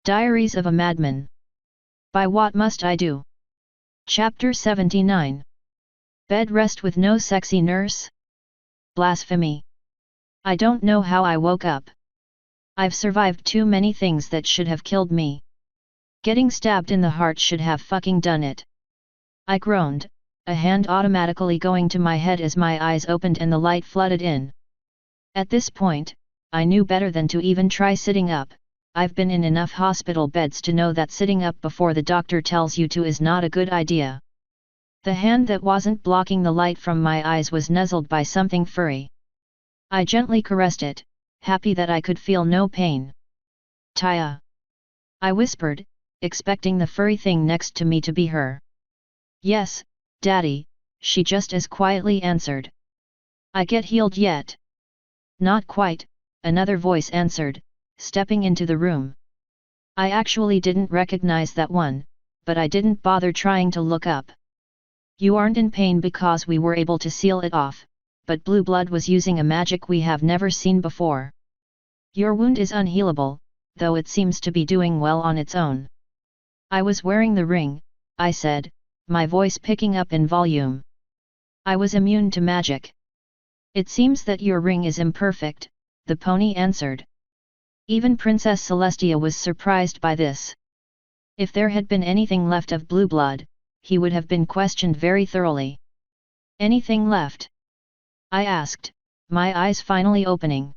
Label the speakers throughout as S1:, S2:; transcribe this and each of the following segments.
S1: Diaries of a Madman. By What Must I Do? Chapter 79. Bed rest with no sexy nurse? Blasphemy. I don't know how I woke up. I've survived too many things that should have killed me. Getting stabbed in the heart should have fucking done it. I groaned, a hand automatically going to my head as my eyes opened and the light flooded in. At this point, I knew better than to even try sitting up. I've been in enough hospital beds to know that sitting up before the doctor tells you to is not a good idea. The hand that wasn't blocking the light from my eyes was nuzzled by something furry. I gently caressed it, happy that I could feel no pain. Taya. I whispered, expecting the furry thing next to me to be her. Yes, Daddy, she just as quietly answered. I get healed yet? Not quite, another voice answered, stepping into the room. I actually didn't recognize that one, but I didn't bother trying to look up. You aren't in pain because we were able to seal it off, but Blue Blood was using a magic we have never seen before. Your wound is unhealable, though it seems to be doing well on its own. I was wearing the ring, I said, my voice picking up in volume. I was immune to magic. It seems that your ring is imperfect, the pony answered. Even Princess Celestia was surprised by this. If there had been anything left of Blue Blood, he would have been questioned very thoroughly. Anything left? I asked, my eyes finally opening.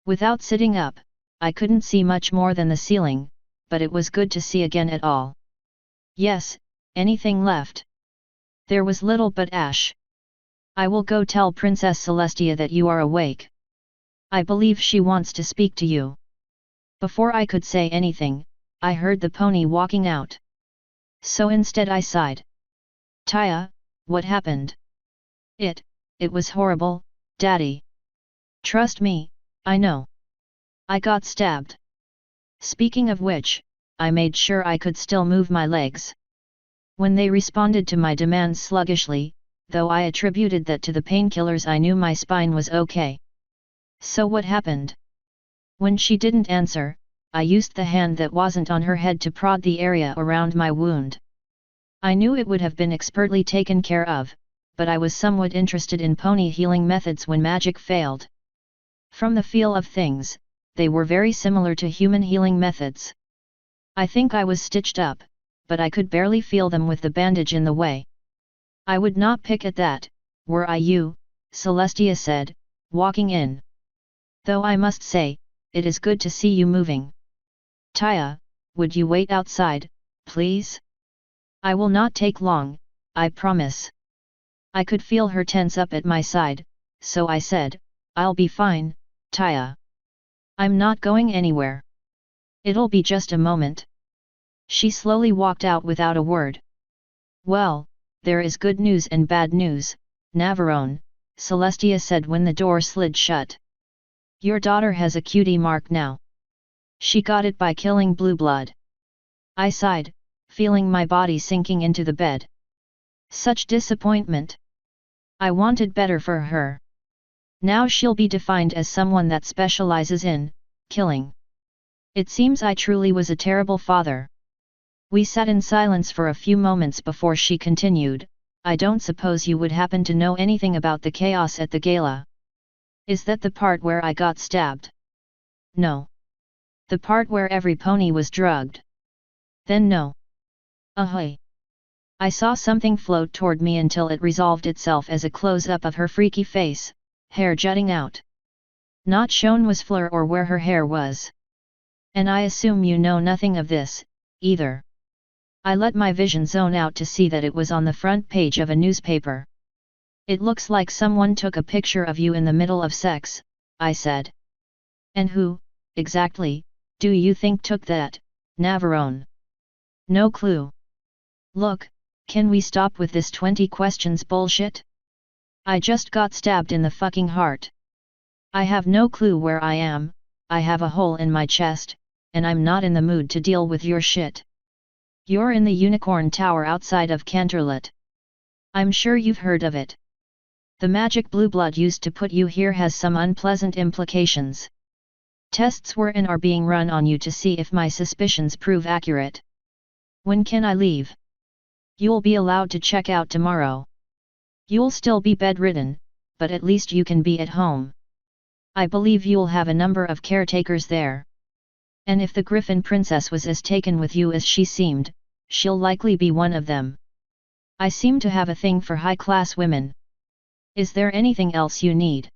S1: Without sitting up, I couldn't see much more than the ceiling, but it was good to see again at all. Yes, anything left. There was little but ash. I will go tell Princess Celestia that you are awake. I believe she wants to speak to you. Before I could say anything, I heard the pony walking out. So instead I sighed. Taya, what happened? It was horrible, Daddy. Trust me, I know. I got stabbed. Speaking of which, I made sure I could still move my legs. When they responded to my demands sluggishly, though I attributed that to the painkillers, I knew my spine was okay. So what happened? When she didn't answer, I used the hand that wasn't on her head to prod the area around my wound. I knew it would have been expertly taken care of, but I was somewhat interested in pony healing methods when magic failed. From the feel of things, they were very similar to human healing methods. I think I was stitched up, but I could barely feel them with the bandage in the way. I would not pick at that, were I you, Celestia said, walking in. Though I must say, it is good to see you moving. Taya, would you wait outside, please? I will not take long, I promise. I could feel her tense up at my side, so I said, I'll be fine, Taya. I'm not going anywhere. It'll be just a moment. She slowly walked out without a word. Well, there is good news and bad news, Navarone, Celestia said when the door slid shut. Your daughter has a cutie mark now. She got it by killing Blue Blood. I sighed, feeling my body sinking into the bed. Such disappointment. I wanted better for her. Now she'll be defined as someone that specializes in killing. It seems I truly was a terrible father. We sat in silence for a few moments before she continued, I don't suppose you would happen to know anything about the chaos at the gala. Is that the part where I got stabbed? No. The part where every pony was drugged? Then no. Ahoy! I saw something float toward me until it resolved itself as a close-up of her freaky face, hair jutting out. Not shown was Fleur or where her hair was. And I assume you know nothing of this, either. I let my vision zone out to see that it was on the front page of a newspaper. It looks like someone took a picture of you in the middle of sex, I said. And who, exactly, do you think took that, Navarone? No clue. Look, can we stop with this 20 questions bullshit? I just got stabbed in the fucking heart. I have no clue where I am, I have a hole in my chest, and I'm not in the mood to deal with your shit. You're in the Unicorn Tower outside of Canterlot. I'm sure you've heard of it. The magic Blue Blood used to put you here has some unpleasant implications. Tests were and are being run on you to see if my suspicions prove accurate. When can I leave? You'll be allowed to check out tomorrow. You'll still be bedridden, but at least you can be at home. I believe you'll have a number of caretakers there. And if the Griffin Princess was as taken with you as she seemed, she'll likely be one of them. I seem to have a thing for high-class women. Is there anything else you need?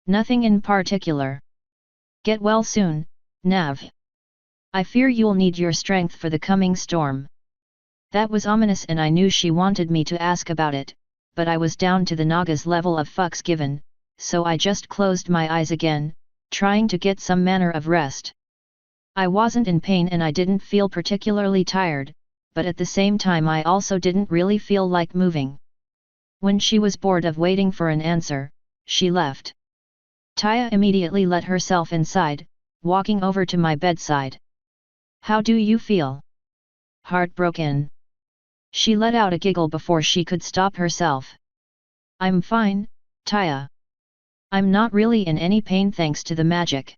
S1: Nothing in particular. Get well soon, Nav. I fear you'll need your strength for the coming storm. That was ominous and I knew she wanted me to ask about it, but I was down to the Naga's level of fucks given, so I just closed my eyes again, trying to get some manner of rest. I wasn't in pain and I didn't feel particularly tired, but at the same time I also didn't really feel like moving. When she was bored of waiting for an answer, she left. Taya immediately let herself inside, walking over to my bedside. How do you feel? Heartbroken. She let out a giggle before she could stop herself. I'm fine, Taya. I'm not really in any pain thanks to the magic.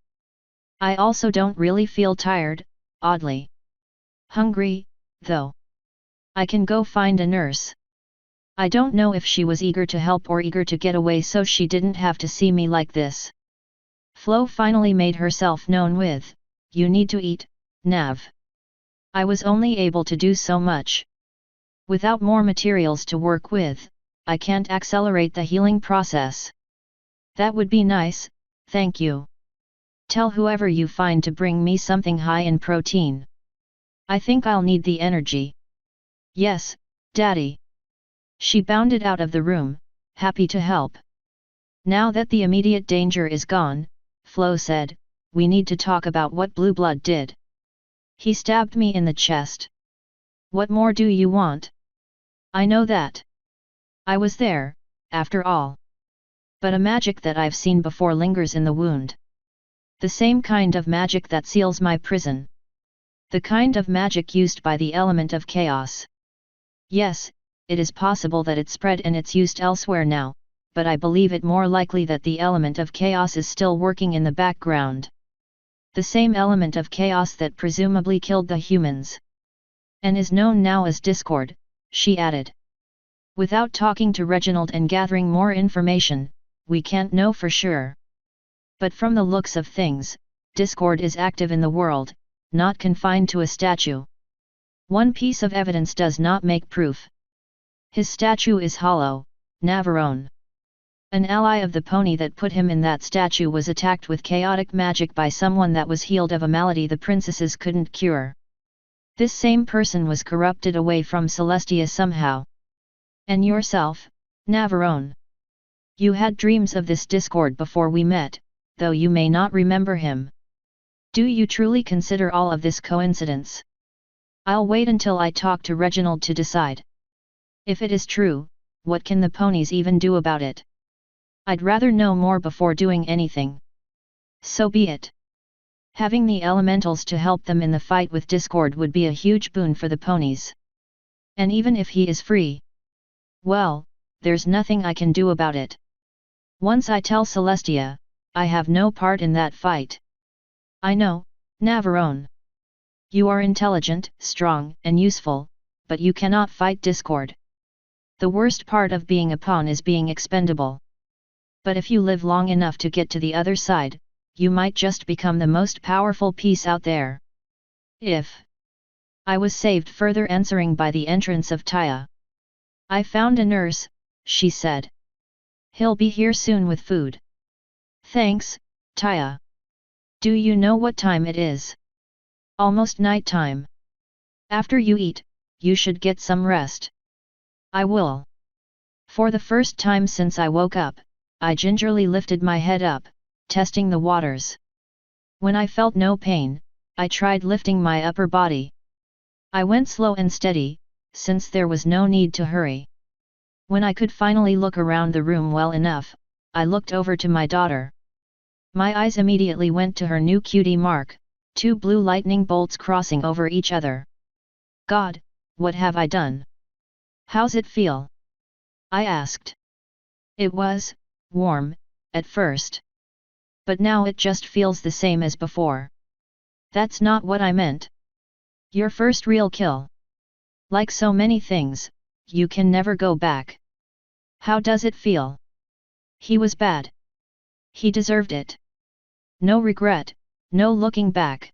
S1: I also don't really feel tired, oddly. Hungry, though. I can go find a nurse. I don't know if she was eager to help or eager to get away so she didn't have to see me like this. Flo finally made herself known with, "You need to eat, Nav." I was only able to do so much. Without more materials to work with, I can't accelerate the healing process. That would be nice, thank you. Tell whoever you find to bring me something high in protein. I think I'll need the energy. Yes, Daddy. She bounded out of the room, happy to help. Now that the immediate danger is gone, Flo said, we need to talk about what Blue Blood did. He stabbed me in the chest. What more do you want? I know that. I was there, after all. But a magic that I've seen before lingers in the wound. The same kind of magic that seals my prison. The kind of magic used by the element of chaos. Yes, it is possible that it spread and it's used elsewhere now, but I believe it more likely that the element of chaos is still working in the background. The same element of chaos that presumably killed the humans. And is known now as discord, she added. Without talking to Reginald and gathering more information, we can't know for sure. But from the looks of things, discord is active in the world, not confined to a statue. One piece of evidence does not make proof. His statue is hollow, Navarone. An ally of the pony that put him in that statue was attacked with chaotic magic by someone that was healed of a malady the princesses couldn't cure. This same person was corrupted away from Celestia somehow. And yourself, Navarone. You had dreams of this discord before we met, though you may not remember him. Do you truly consider all of this coincidence? I'll wait until I talk to Reginald to decide. If it is true, what can the ponies even do about it? I'd rather know more before doing anything. So be it. Having the elementals to help them in the fight with discord would be a huge boon for the ponies. And even if he is free, well, there's nothing I can do about it. Once I tell Celestia, I have no part in that fight. I know, Navarone. You are intelligent, strong, and useful, but you cannot fight discord. The worst part of being a pawn is being expendable. But if you live long enough to get to the other side, you might just become the most powerful piece out there. If I was saved further answering by the entrance of Taya. I found a nurse, she said. He'll be here soon with food. Thanks, Taya. Do you know what time it is? Almost night time. After you eat, you should get some rest. I will. For the first time since I woke up, I gingerly lifted my head up, testing the waters. When I felt no pain, I tried lifting my upper body. I went slow and steady, since there was no need to hurry. When I could finally look around the room well enough, I looked over to my daughter. My eyes immediately went to her new cutie mark, 2 blue lightning bolts crossing over each other. God, what have I done? How's it feel? I asked. It was warm, at first. But now it just feels the same as before. That's not what I meant. Your first real kill. Like so many things, you can never go back. How does it feel? He was bad. He deserved it. No regret, no looking back.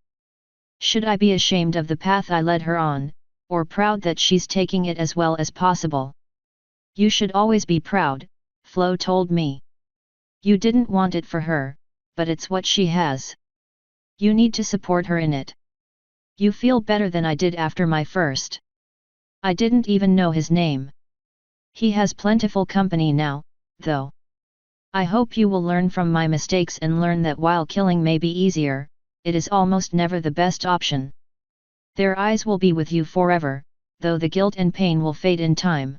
S1: Should I be ashamed of the path I led her on, or proud that she's taking it as well as possible? You should always be proud, Flo told me. You didn't want it for her, but it's what she has. You need to support her in it. You feel better than I did after my first. I didn't even know his name. He has plentiful company now, though. I hope you will learn from my mistakes and learn that while killing may be easier, it is almost never the best option. Their eyes will be with you forever, though the guilt and pain will fade in time.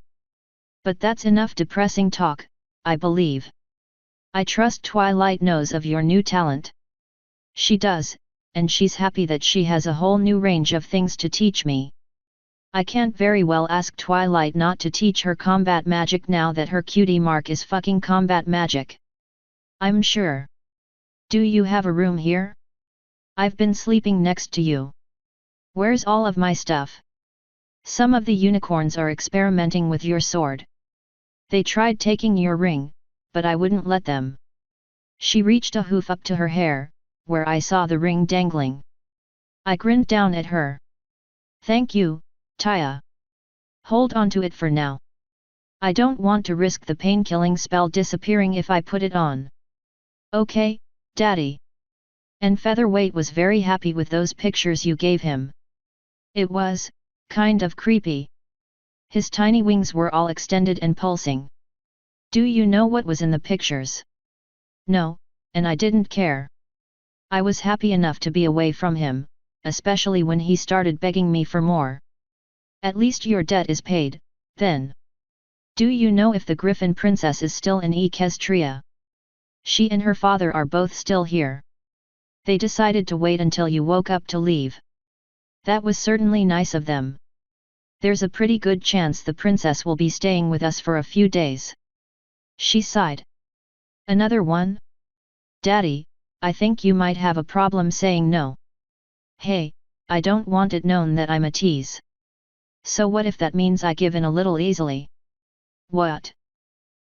S1: But that's enough depressing talk, I believe. I trust Twilight knows of your new talent. She does, and she's happy that she has a whole new range of things to teach me. I can't very well ask Twilight not to teach her combat magic now that her cutie mark is fucking combat magic. I'm sure. Do you have a room here? I've been sleeping next to you. Where's all of my stuff? Some of the unicorns are experimenting with your sword. They tried taking your ring, but I wouldn't let them. She reached a hoof up to her hair, where I saw the ring dangling. I grinned down at her. Thank you, Taya. Hold on to it for now. I don't want to risk the pain-killing spell disappearing if I put it on. Okay, Daddy. And Featherweight was very happy with those pictures you gave him. It was, kind of creepy. His tiny wings were all extended and pulsing. Do you know what was in the pictures? No, and I didn't care. I was happy enough to be away from him, especially when he started begging me for more. At least your debt is paid, then. Do you know if the Griffin Princess is still in Equestria? She and her father are both still here. They decided to wait until you woke up to leave. That was certainly nice of them. There's a pretty good chance the princess will be staying with us for a few days. She sighed. Another one? Daddy, I think you might have a problem saying no. Hey, I don't want it known that I'm a tease. So what if that means I give in a little easily? What?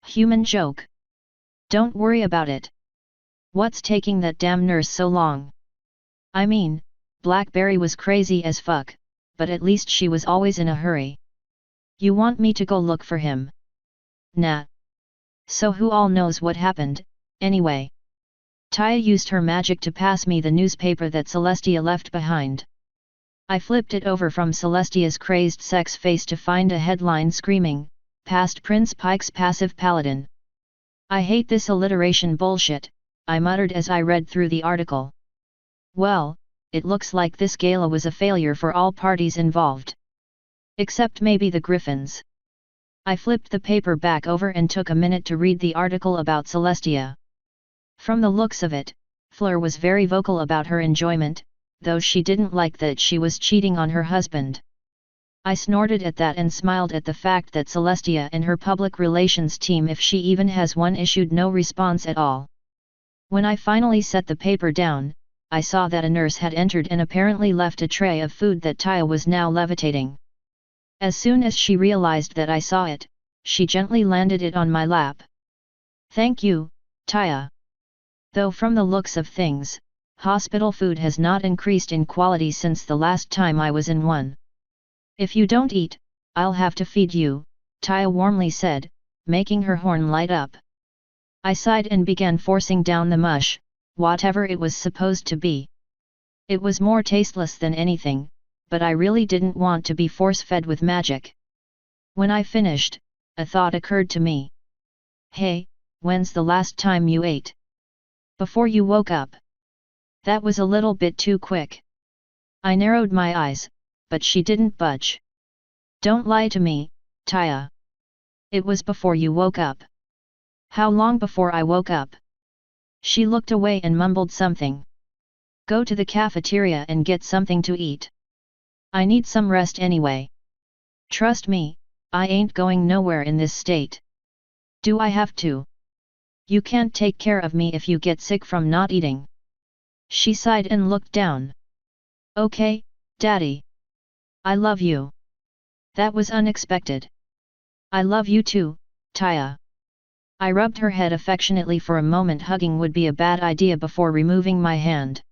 S1: Human joke. Don't worry about it. What's taking that damn nurse so long? I mean, Blackberry was crazy as fuck, but at least she was always in a hurry. You want me to go look for him? Nah. So who all knows what happened, anyway? Taya used her magic to pass me the newspaper that Celestia left behind. I flipped it over from Celestia's crazed sex face to find a headline screaming, "Past Prince Pike's passive paladin." I hate this alliteration bullshit, I muttered as I read through the article. Well, it looks like this gala was a failure for all parties involved. Except maybe the Griffins. I flipped the paper back over and took a minute to read the article about Celestia. From the looks of it, Fleur was very vocal about her enjoyment, though she didn't like that she was cheating on her husband. I snorted at that and smiled at the fact that Celestia and her public relations team, if she even has one, issued no response at all. When I finally set the paper down, I saw that a nurse had entered and apparently left a tray of food that Taya was now levitating. As soon as she realized that I saw it, she gently landed it on my lap. Thank you, Taya. Though from the looks of things, hospital food has not increased in quality since the last time I was in one. If you don't eat, I'll have to feed you, Taya warmly said, making her horn light up. I sighed and began forcing down the mush, whatever it was supposed to be. It was more tasteless than anything, but I really didn't want to be force-fed with magic. When I finished, a thought occurred to me. Hey, when's the last time you ate? Before you woke up. That was a little bit too quick. I narrowed my eyes, but she didn't budge. Don't lie to me, Taya. It was before you woke up. How long before I woke up? She looked away and mumbled something. Go to the cafeteria and get something to eat. I need some rest anyway. Trust me, I ain't going nowhere in this state. Do I have to? You can't take care of me if you get sick from not eating. She sighed and looked down. Okay, Daddy. I love you. That was unexpected. I love you too, Taya. I rubbed her head affectionately for a moment. Hugging would be a bad idea before removing my hand.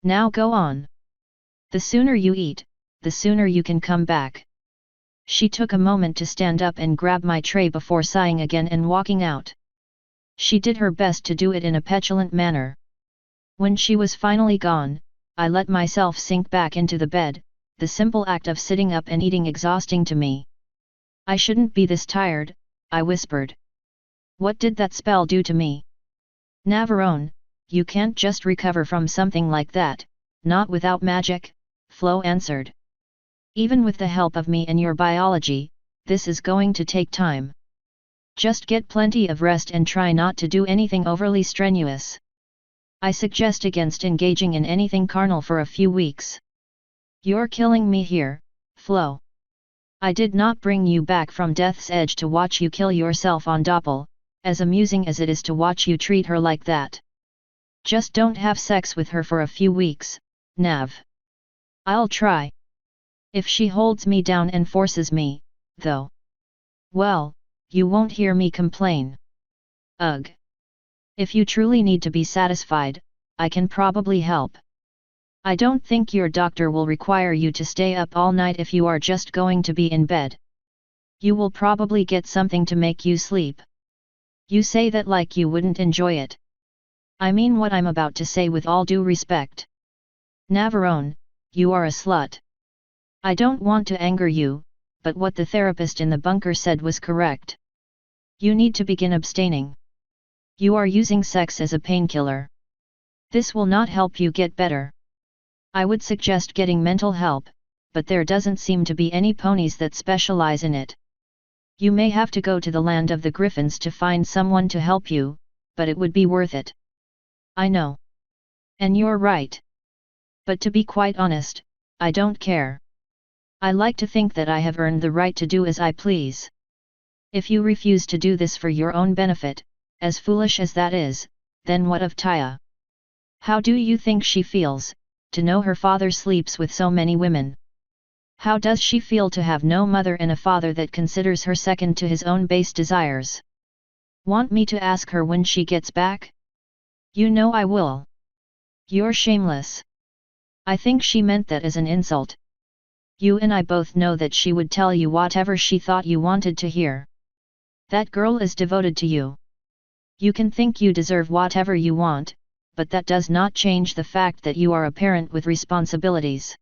S1: Now go on. The sooner you eat, the sooner you can come back. She took a moment to stand up and grab my tray before sighing again and walking out. She did her best to do it in a petulant manner. When she was finally gone, I let myself sink back into the bed, the simple act of sitting up and eating exhausting to me. I shouldn't be this tired, I whispered. What did that spell do to me? Navarone, you can't just recover from something like that, not without magic, Flo answered. Even with the help of me and your biology, this is going to take time. Just get plenty of rest and try not to do anything overly strenuous. I suggest against engaging in anything carnal for a few weeks. You're killing me here, Flo. I did not bring you back from death's edge to watch you kill yourself on Doppel, as amusing as it is to watch you treat her like that. Just don't have sex with her for a few weeks, Nav. I'll try. If she holds me down and forces me, though. Well, you won't hear me complain. Ugh. If you truly need to be satisfied, I can probably help. I don't think your doctor will require you to stay up all night if you are just going to be in bed. You will probably get something to make you sleep. You say that like you wouldn't enjoy it. I mean what I'm about to say with all due respect. Navarone, you are a slut. I don't want to anger you, but what the therapist in the bunker said was correct. You need to begin abstaining. You are using sex as a painkiller. This will not help you get better. I would suggest getting mental help, but there doesn't seem to be any ponies that specialize in it. You may have to go to the land of the Griffins to find someone to help you, but it would be worth it. I know. And you're right. But to be quite honest, I don't care. I like to think that I have earned the right to do as I please. If you refuse to do this for your own benefit, as foolish as that is, then what of Taya? How do you think she feels, to know her father sleeps with so many women? How does she feel to have no mother and a father that considers her second to his own base desires? Want me to ask her when she gets back? You know I will. You're shameless. I think she meant that as an insult. You and I both know that she would tell you whatever she thought you wanted to hear. That girl is devoted to you. You can think you deserve whatever you want, but that does not change the fact that you are a parent with responsibilities.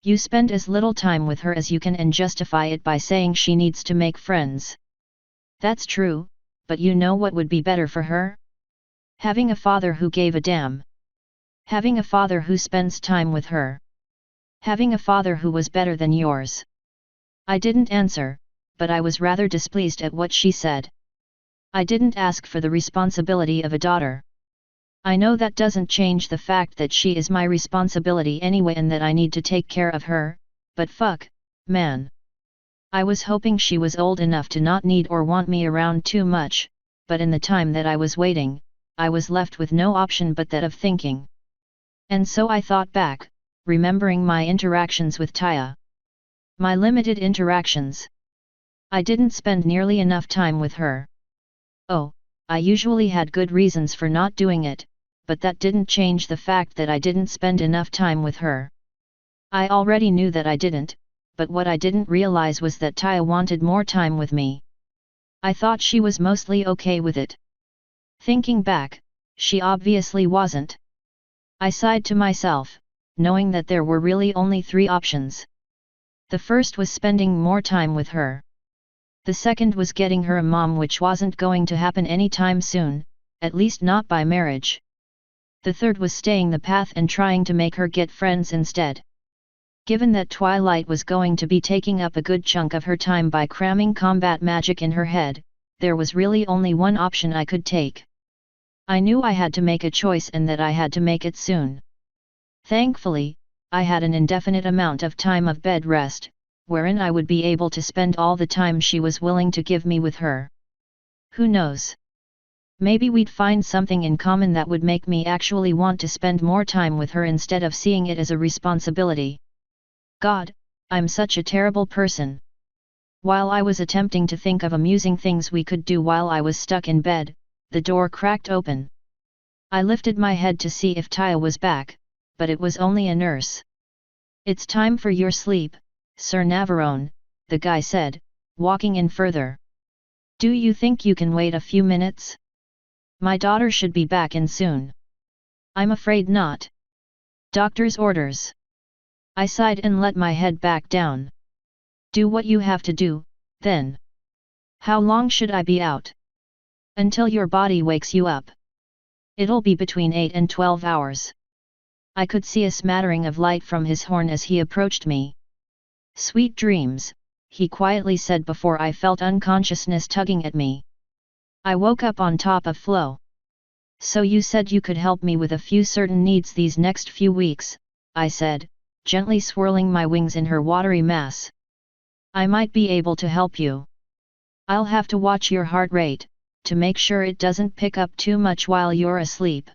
S1: You spend as little time with her as you can and justify it by saying she needs to make friends. That's true, but you know what would be better for her? Having a father who gave a damn. Having a father who spends time with her. Having a father who was better than yours. I didn't answer, but I was rather displeased at what she said. I didn't ask for the responsibility of a daughter. I know that doesn't change the fact that she is my responsibility anyway and that I need to take care of her, but fuck, man. I was hoping she was old enough to not need or want me around too much, but in the time that I was waiting, I was left with no option but that of thinking. And so I thought back, remembering my interactions with Taya. My limited interactions. I didn't spend nearly enough time with her. Oh, I usually had good reasons for not doing it, but that didn't change the fact that I didn't spend enough time with her. I already knew that I didn't, but what I didn't realize was that Taya wanted more time with me. I thought she was mostly okay with it. Thinking back, she obviously wasn't. I sighed to myself, knowing that there were really only 3 options. The first was spending more time with her. The second was getting her a mom, which wasn't going to happen anytime soon, at least not by marriage. The third was staying the path and trying to make her get friends instead. Given that Twilight was going to be taking up a good chunk of her time by cramming combat magic in her head, there was really only one option I could take. I knew I had to make a choice and that I had to make it soon. Thankfully, I had an indefinite amount of time of bed rest, wherein I would be able to spend all the time she was willing to give me with her. Who knows? Maybe we'd find something in common that would make me actually want to spend more time with her instead of seeing it as a responsibility. God, I'm such a terrible person. While I was attempting to think of amusing things we could do while I was stuck in bed, the door cracked open. I lifted my head to see if Taya was back, but it was only a nurse. It's time for your sleep, Sir Navarone, the guy said, walking in further. Do you think you can wait a few minutes? My daughter should be back in soon. I'm afraid not. Doctor's orders. I sighed and let my head back down. Do what you have to do, then. How long should I be out? Until your body wakes you up. It'll be between 8 and 12 hours. I could see a smattering of light from his horn as he approached me. Sweet dreams, he quietly said before I felt unconsciousness tugging at me. I woke up on top of Flo. So you said you could help me with a few certain needs these next few weeks, I said, gently swirling my wings in her watery mass. I might be able to help you. I'll have to watch your heart rate, to make sure it doesn't pick up too much while you're asleep.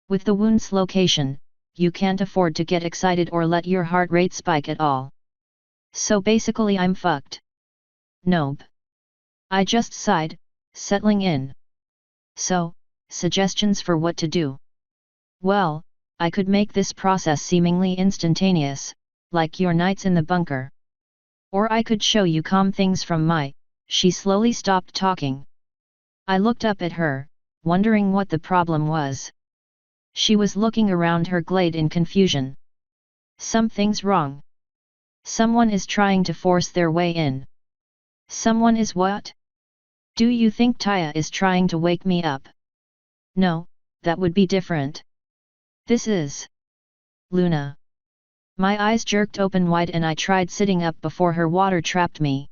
S1: With the wound's location, you can't afford to get excited or let your heart rate spike at all. So basically I'm fucked. Nope. I just sighed, settling in. So, suggestions for what to do? Well, I could make this process seemingly instantaneous, like your nights in the bunker. Or I could show you calm things from my... She slowly stopped talking. I looked up at her, wondering what the problem was. She was looking around her glade in confusion. Something's wrong. Someone is trying to force their way in. Someone is what? Do you think Taya is trying to wake me up? No, that would be different. This is... Luna. My eyes jerked open wide and I tried sitting up before her water trapped me.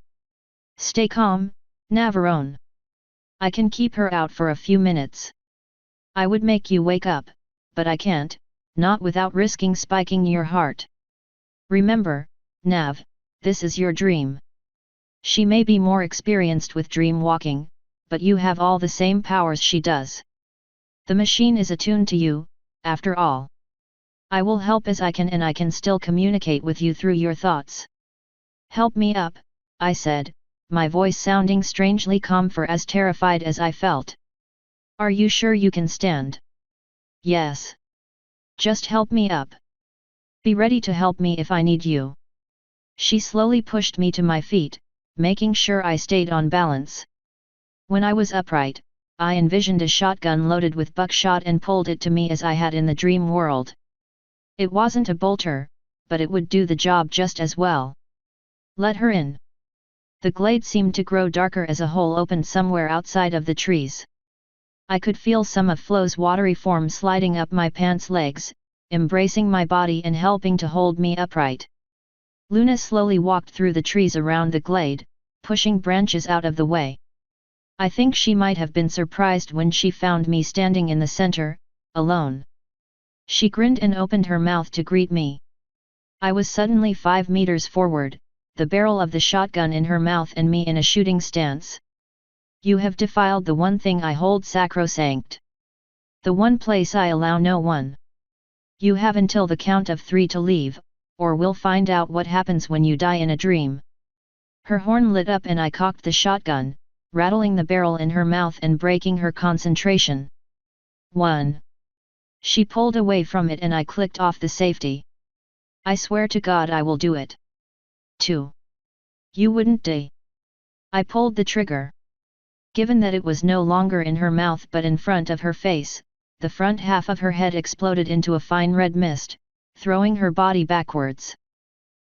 S1: Stay calm, Navarone. I can keep her out for a few minutes. I would make you wake up, but I can't, not without risking spiking your heart. Remember, Nav, this is your dream. She may be more experienced with dream walking, but you have all the same powers she does. The machine is attuned to you, after all. I will help as I can and I can still communicate with you through your thoughts. Help me up, I said, my voice sounding strangely calm for as terrified as I felt. Are you sure you can stand? Yes. Just help me up. Be ready to help me if I need you. She slowly pushed me to my feet, making sure I stayed on balance. When I was upright, I envisioned a shotgun loaded with buckshot and pulled it to me as I had in the dream world. It wasn't a bolter, but it would do the job just as well. Let her in. The glade seemed to grow darker as a hole opened somewhere outside of the trees. I could feel some of Flo's watery form sliding up my pants legs, embracing my body and helping to hold me upright. Luna slowly walked through the trees around the glade, pushing branches out of the way. I think she might have been surprised when she found me standing in the center, alone. She grinned and opened her mouth to greet me. I was suddenly 5 meters forward, the barrel of the shotgun in her mouth and me in a shooting stance. You have defiled the one thing I hold sacrosanct. The one place I allow no one. You have until the count of 3 to leave, or we'll find out what happens when you die in a dream. Her horn lit up and I cocked the shotgun, rattling the barrel in her mouth and breaking her concentration. 1. She pulled away from it and I clicked off the safety. I swear to God I will do it. 2. You wouldn't die. I pulled the trigger. Given that it was no longer in her mouth but in front of her face, the front half of her head exploded into a fine red mist, throwing her body backwards.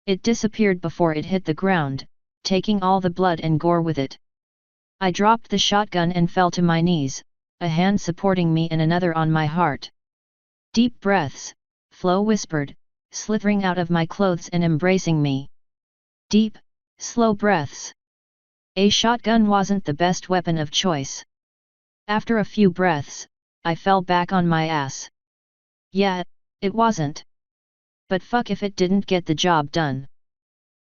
S1: It disappeared before it hit the ground, taking all the blood and gore with it. I dropped the shotgun and fell to my knees, a hand supporting me and another on my heart. Deep breaths, Flo whispered, slithering out of my clothes and embracing me. Deep, slow breaths. A shotgun wasn't the best weapon of choice. After a few breaths, I fell back on my ass. Yeah, it wasn't. But fuck if it didn't get the job done.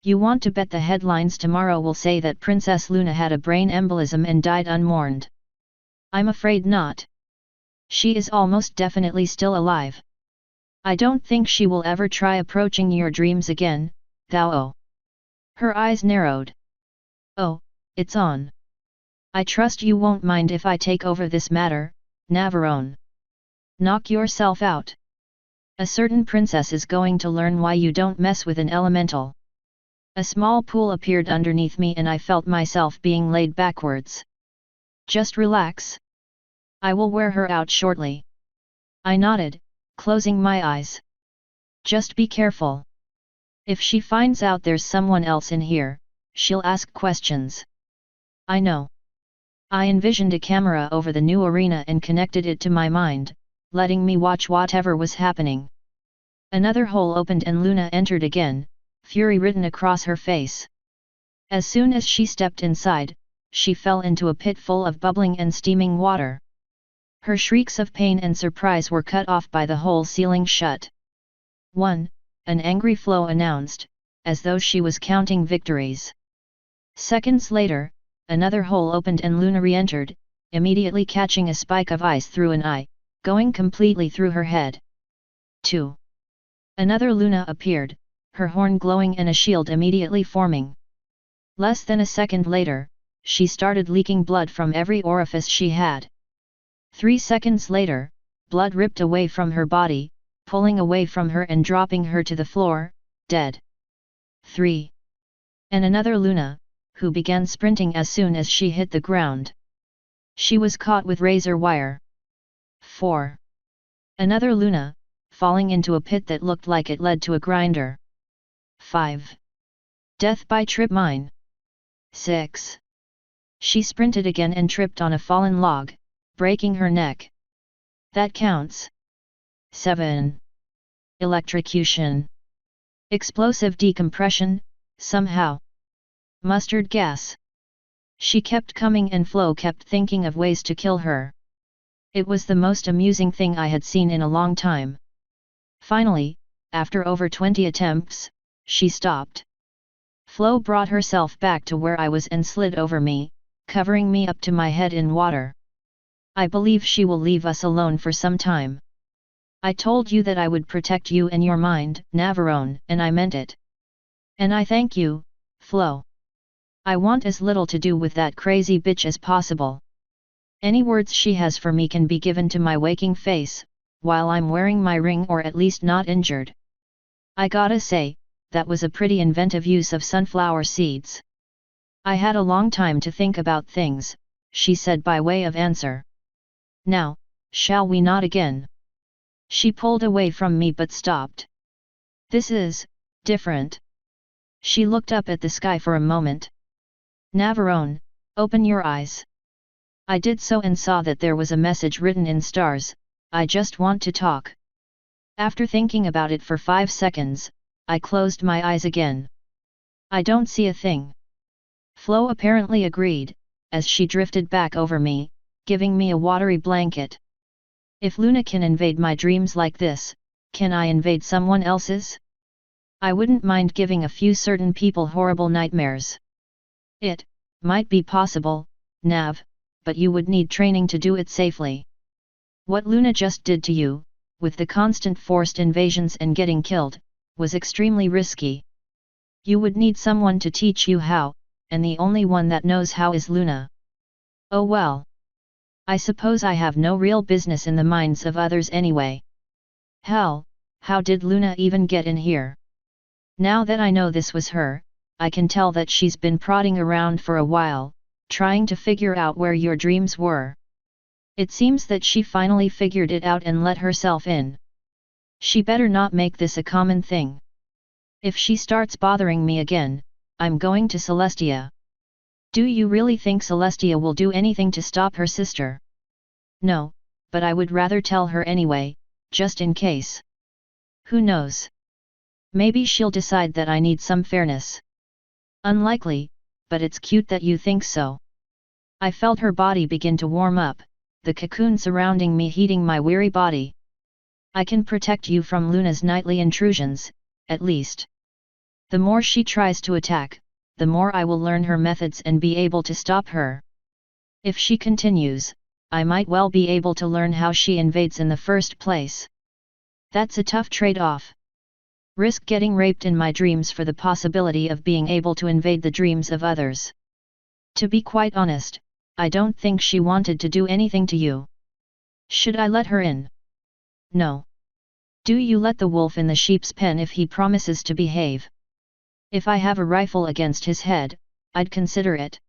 S1: You want to bet the headlines tomorrow will say that Princess Luna had a brain embolism and died unmourned. I'm afraid not. She is almost definitely still alive. I don't think she will ever try approaching your dreams again, thou oh. Her eyes narrowed. Oh, it's on. I trust you won't mind if I take over this matter, Navarone. Knock yourself out. A certain princess is going to learn why you don't mess with an elemental. A small pool appeared underneath me and I felt myself being laid backwards. Just relax. I will wear her out shortly. I nodded, closing my eyes. Just be careful. If she finds out there's someone else in here, she'll ask questions. I know. I envisioned a camera over the new arena and connected it to my mind, letting me watch whatever was happening. Another hole opened and Luna entered again, fury written across her face. As soon as she stepped inside, she fell into a pit full of bubbling and steaming water. Her shrieks of pain and surprise were cut off by the hole sealing shut. One, an angry Flo announced, as though she was counting victories. Seconds later, another hole opened and Luna re-entered, immediately catching a spike of ice through an eye, going completely through her head. 2. Another Luna appeared, her horn glowing and a shield immediately forming. Less than a second later, she started leaking blood from every orifice she had. 3 seconds later, blood ripped away from her body, pulling away from her and dropping her to the floor, dead. 3. And another Luna, who began sprinting as soon as she hit the ground. She was caught with razor wire. 4. Another Luna, falling into a pit that looked like it led to a grinder. 5. Death by trip mine. 6. She sprinted again and tripped on a fallen log, breaking her neck. That counts. 7. Electrocution. Explosive decompression, somehow. Mustard gas. She kept coming and Flo kept thinking of ways to kill her. It was the most amusing thing I had seen in a long time. Finally, after over 20 attempts, she stopped. Flo brought herself back to where I was and slid over me, covering me up to my head in water. I believe she will leave us alone for some time. I told you that I would protect you and your mind, Navarone, and I meant it. And I thank you, Flo. I want as little to do with that crazy bitch as possible. Any words she has for me can be given to my waking face, while I'm wearing my ring or at least not injured. I gotta say, that was a pretty inventive use of sunflower seeds. I had a long time to think about things, she said by way of answer. Now, shall we not again? She pulled away from me but stopped. This is different. She looked up at the sky for a moment. Navarone, open your eyes. I did so and saw that there was a message written in stars, I just want to talk. After thinking about it for 5 seconds, I closed my eyes again. I don't see a thing. Flo apparently agreed, as she drifted back over me, giving me a watery blanket. If Luna can invade my dreams like this, can I invade someone else's? I wouldn't mind giving a few certain people horrible nightmares. It might be possible, Nav, but you would need training to do it safely. What Luna just did to you, with the constant forced invasions and getting killed, was extremely risky. You would need someone to teach you how, and the only one that knows how is Luna. Oh well. I suppose I have no real business in the minds of others anyway. Hell, how did Luna even get in here? Now that I know this was her, I can tell that she's been prodding around for a while, trying to figure out where your dreams were. It seems that she finally figured it out and let herself in. She better not make this a common thing. If she starts bothering me again, I'm going to Celestia. Do you really think Celestia will do anything to stop her sister? No, but I would rather tell her anyway, just in case. Who knows? Maybe she'll decide that I need some fairness. Unlikely, but it's cute that you think so. I felt her body begin to warm up, the cocoon surrounding me heating my weary body. I can protect you from Luna's nightly intrusions, at least. The more she tries to attack, the more I will learn her methods and be able to stop her. If she continues, I might well be able to learn how she invades in the first place. That's a tough trade-off. Risk getting raped in my dreams for the possibility of being able to invade the dreams of others. To be quite honest, I don't think she wanted to do anything to you. Should I let her in? No. Do you let the wolf in the sheep's pen if he promises to behave? If I have a rifle against his head, I'd consider it.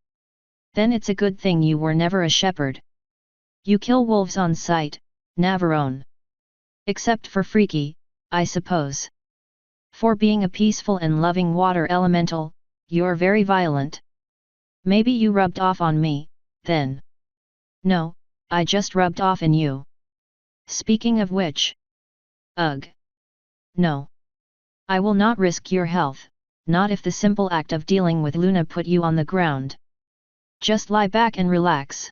S1: Then it's a good thing you were never a shepherd. You kill wolves on sight, Navarone. Except for Freaky, I suppose. For being a peaceful and loving water elemental, you're very violent. Maybe you rubbed off on me, then. No, I just rubbed off in you. Speaking of which. Ugh. No. I will not risk your health, not if the simple act of dealing with Luna put you on the ground. Just lie back and relax.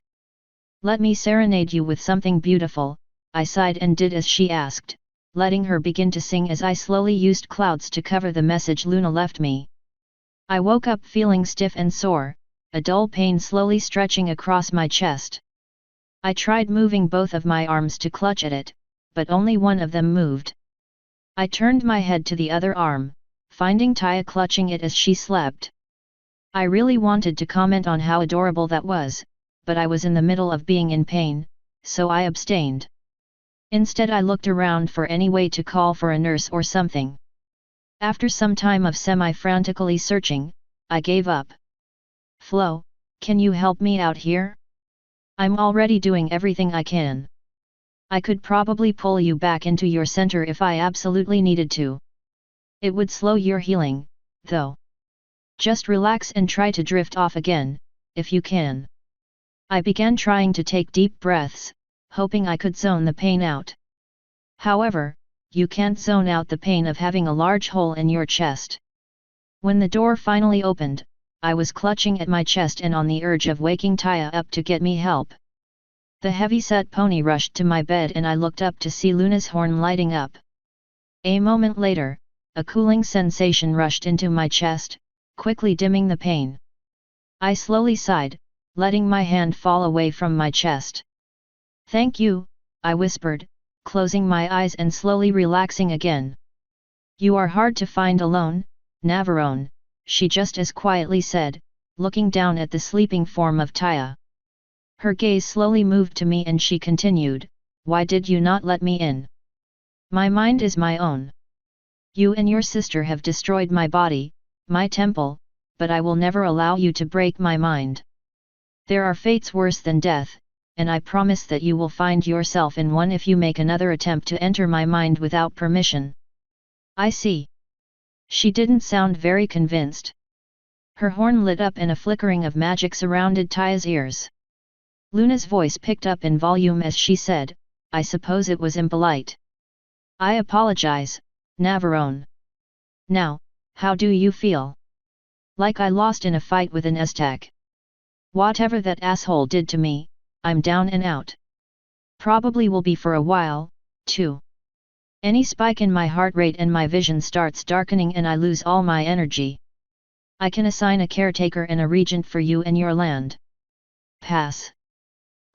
S1: Let me serenade you with something beautiful, I sighed and did as she asked, letting her begin to sing as I slowly used clouds to cover the message Luna left me. I woke up feeling stiff and sore, a dull pain slowly stretching across my chest. I tried moving both of my arms to clutch at it, but only one of them moved. I turned my head to the other arm, finding Taya clutching it as she slept. I really wanted to comment on how adorable that was, but I was in the middle of being in pain, so I abstained. Instead I looked around for any way to call for a nurse or something. After some time of semi-frantically searching, I gave up. Flo, can you help me out here? I'm already doing everything I can. I could probably pull you back into your center if I absolutely needed to. It would slow your healing, though. Just relax and try to drift off again, if you can. I began trying to take deep breaths, hoping I could zone the pain out. However, you can't zone out the pain of having a large hole in your chest. When the door finally opened, I was clutching at my chest and on the urge of waking Taya up to get me help. The heavy-set pony rushed to my bed and I looked up to see Luna's horn lighting up. A moment later, a cooling sensation rushed into my chest, quickly dimming the pain. I slowly sighed, letting my hand fall away from my chest. Thank you, I whispered, closing my eyes and slowly relaxing again. You are hard to find alone, Navarone, she just as quietly said, looking down at the sleeping form of Taya. Her gaze slowly moved to me and she continued, why did you not let me in? My mind is my own. You and your sister have destroyed my body, my temple, but I will never allow you to break my mind. There are fates worse than death, and I promise that you will find yourself in one if you make another attempt to enter my mind without permission. I see. She didn't sound very convinced. Her horn lit up and a flickering of magic surrounded Taya's ears. Luna's voice picked up in volume as she said, I suppose it was impolite. I apologize, Navarone. Now, how do you feel? Like I lost in a fight with an Aztec. Whatever that asshole did to me, I'm down and out. Probably will be for a while, too. Any spike in my heart rate and my vision starts darkening and I lose all my energy. I can assign a caretaker and a regent for you and your land. Pass.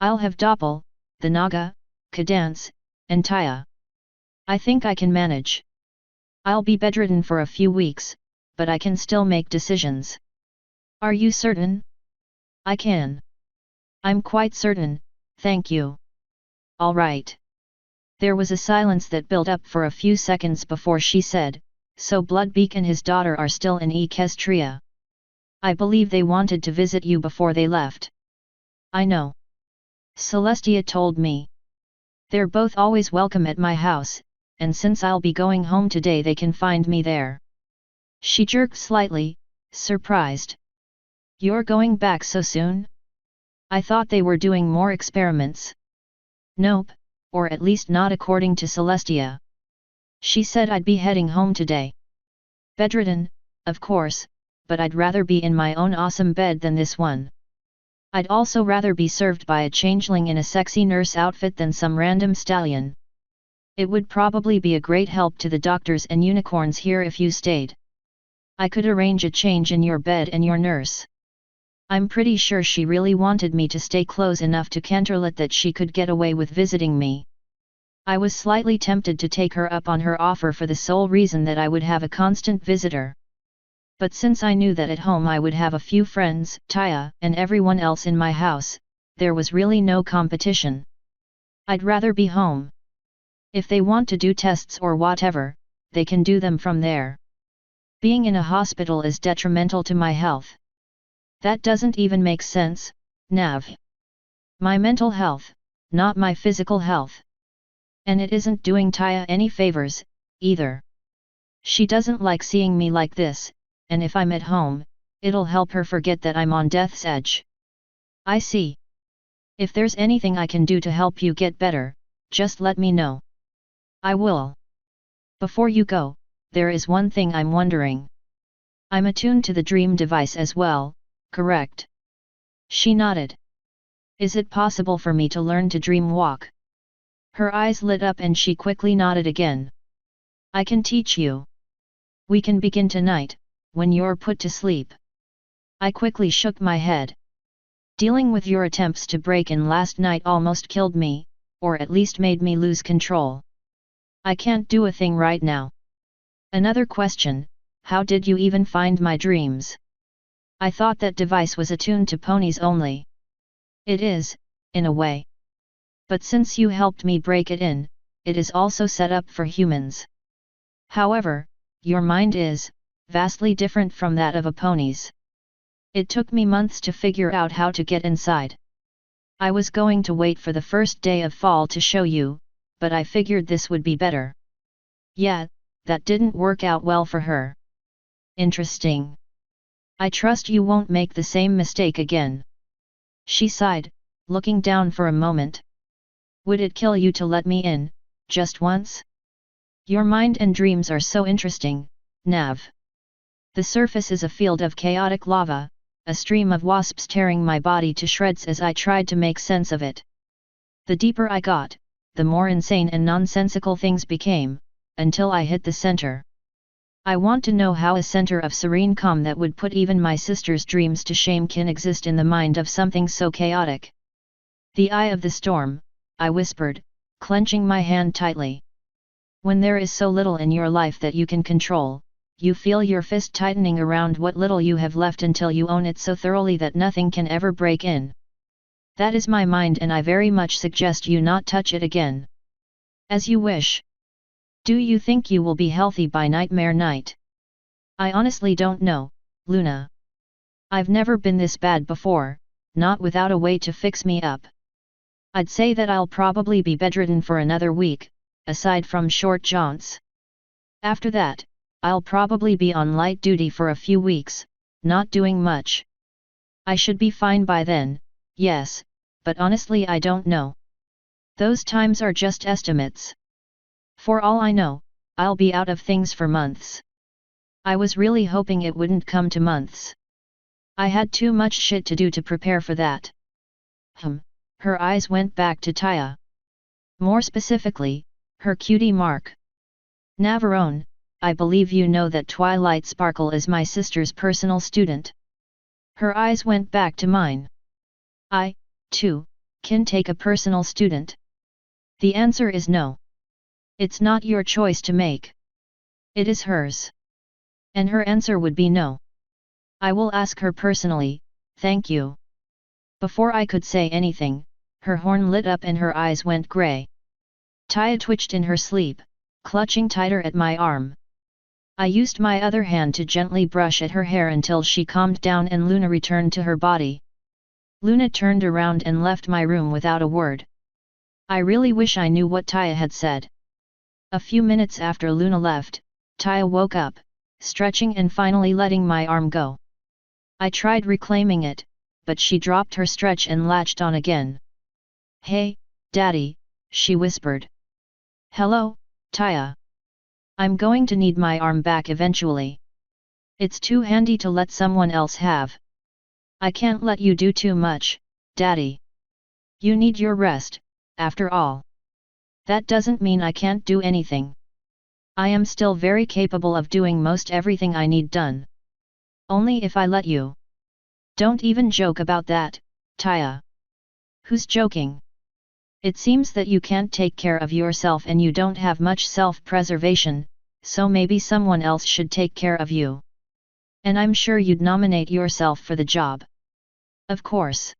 S1: I'll have Doppel, the Naga, Cadance, and Taya. I think I can manage. I'll be bedridden for a few weeks, but I can still make decisions. Are you certain? I can. I'm quite certain, thank you. All right. There was a silence that built up for a few seconds before she said, so Blood Beak and his daughter are still in Equestria. I believe they wanted to visit you before they left. I know. Celestia told me. They're both always welcome at my house, and since I'll be going home today they can find me there. She jerked slightly, surprised. You're going back so soon? I thought they were doing more experiments. Nope, or at least not according to Celestia. She said I'd be heading home today. Bedridden, of course, but I'd rather be in my own awesome bed than this one. I'd also rather be served by a changeling in a sexy nurse outfit than some random stallion. It would probably be a great help to the doctors and unicorns here if you stayed. I could arrange a change in your bed and your nurse. I'm pretty sure she really wanted me to stay close enough to counterlet that she could get away with visiting me. I was slightly tempted to take her up on her offer for the sole reason that I would have a constant visitor. But since I knew that at home I would have a few friends, Taya, and everyone else in my house, there was really no competition. I'd rather be home. If they want to do tests or whatever, they can do them from there. Being in a hospital is detrimental to my health. That doesn't even make sense, Nav. My mental health, not my physical health. And it isn't doing Taya any favors, either. She doesn't like seeing me like this, and if I'm at home, it'll help her forget that I'm on death's edge. I see. If there's anything I can do to help you get better, just let me know. I will. Before you go, there is one thing I'm wondering. I'm attuned to the dream device as well, correct? She nodded. Is it possible for me to learn to dream walk? Her eyes lit up and she quickly nodded again. I can teach you. We can begin tonight, when you're put to sleep. I quickly shook my head. Dealing with your attempts to break in last night almost killed me, or at least made me lose control. I can't do a thing right now. Another question, how did you even find my dreams? I thought that device was attuned to ponies only. It is, in a way. But since you helped me break it in, it is also set up for humans. However, your mind is vastly different from that of a pony's. It took me months to figure out how to get inside. I was going to wait for the first day of fall to show you, but I figured this would be better. Yeah, that didn't work out well for her. Interesting. I trust you won't make the same mistake again. She sighed, looking down for a moment. Would it kill you to let me in, just once? Your mind and dreams are so interesting, Nav. The surface is a field of chaotic lava, a stream of wasps tearing my body to shreds as I tried to make sense of it. The deeper I got, the more insane and nonsensical things became, until I hit the center. I want to know how a center of serene calm that would put even my sister's dreams to shame can exist in the mind of something so chaotic. The eye of the storm, I whispered, clenching my hand tightly. When there is so little in your life that you can control, you feel your fist tightening around what little you have left until you own it so thoroughly that nothing can ever break in. That is my mind and I very much suggest you not touch it again. As you wish. Do you think you will be healthy by nightmare night? I honestly don't know, Luna. I've never been this bad before, not without a way to fix me up. I'd say that I'll probably be bedridden for another week, aside from short jaunts. After that, I'll probably be on light duty for a few weeks, not doing much. I should be fine by then, yes, but honestly I don't know. Those times are just estimates. For all I know, I'll be out of things for months. I was really hoping it wouldn't come to months. I had too much shit to do to prepare for that. Her eyes went back to Taya. More specifically, her cutie mark. Navarone, I believe you know that Twilight Sparkle is my sister's personal student. Her eyes went back to mine. I, too, can take a personal student. The answer is no. It's not your choice to make. It is hers. And her answer would be no. I will ask her personally, thank you. Before I could say anything, her horn lit up and her eyes went grey. Taya twitched in her sleep, clutching tighter at my arm. I used my other hand to gently brush at her hair until she calmed down and Luna returned to her body. Luna turned around and left my room without a word. I really wish I knew what Taya had said. A few minutes after Luna left, Taya woke up, stretching and finally letting my arm go. I tried reclaiming it, but she dropped her stretch and latched on again. Hey, Daddy, she whispered. Hello, Taya. I'm going to need my arm back eventually. It's too handy to let someone else have. I can't let you do too much, Daddy. You need your rest, after all. That doesn't mean I can't do anything. I am still very capable of doing most everything I need done. Only if I let you. Don't even joke about that, Taya. Who's joking? It seems that you can't take care of yourself and you don't have much self-preservation, so maybe someone else should take care of you. And I'm sure you'd nominate yourself for the job. Of course.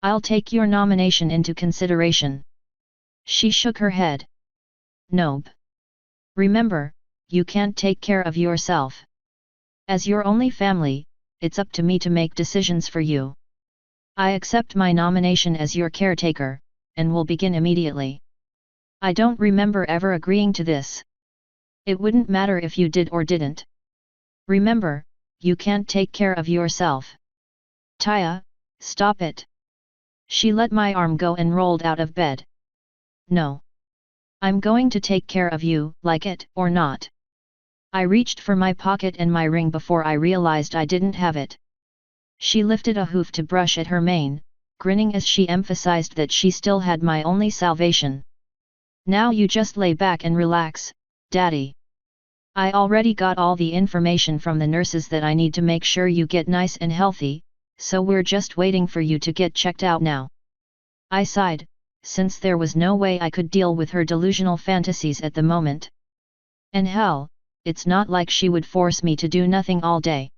S1: I'll take your nomination into consideration. She shook her head. Nope. Remember, you can't take care of yourself. As your only family, it's up to me to make decisions for you. I accept my nomination as your caretaker, and will begin immediately. I don't remember ever agreeing to this. It wouldn't matter if you did or didn't. Remember, you can't take care of yourself. Taya, stop it. She let my arm go and rolled out of bed. No. I'm going to take care of you, like it or not. I reached for my pocket and my ring before I realized I didn't have it. She lifted a hoof to brush at her mane, grinning as she emphasized that she still had my only salvation. Now you just lay back and relax, Daddy. I already got all the information from the nurses that I need to make sure you get nice and healthy, so we're just waiting for you to get checked out now. I sighed, since there was no way I could deal with her delusional fantasies at the moment. And hell, it's not like she would force me to do nothing all day.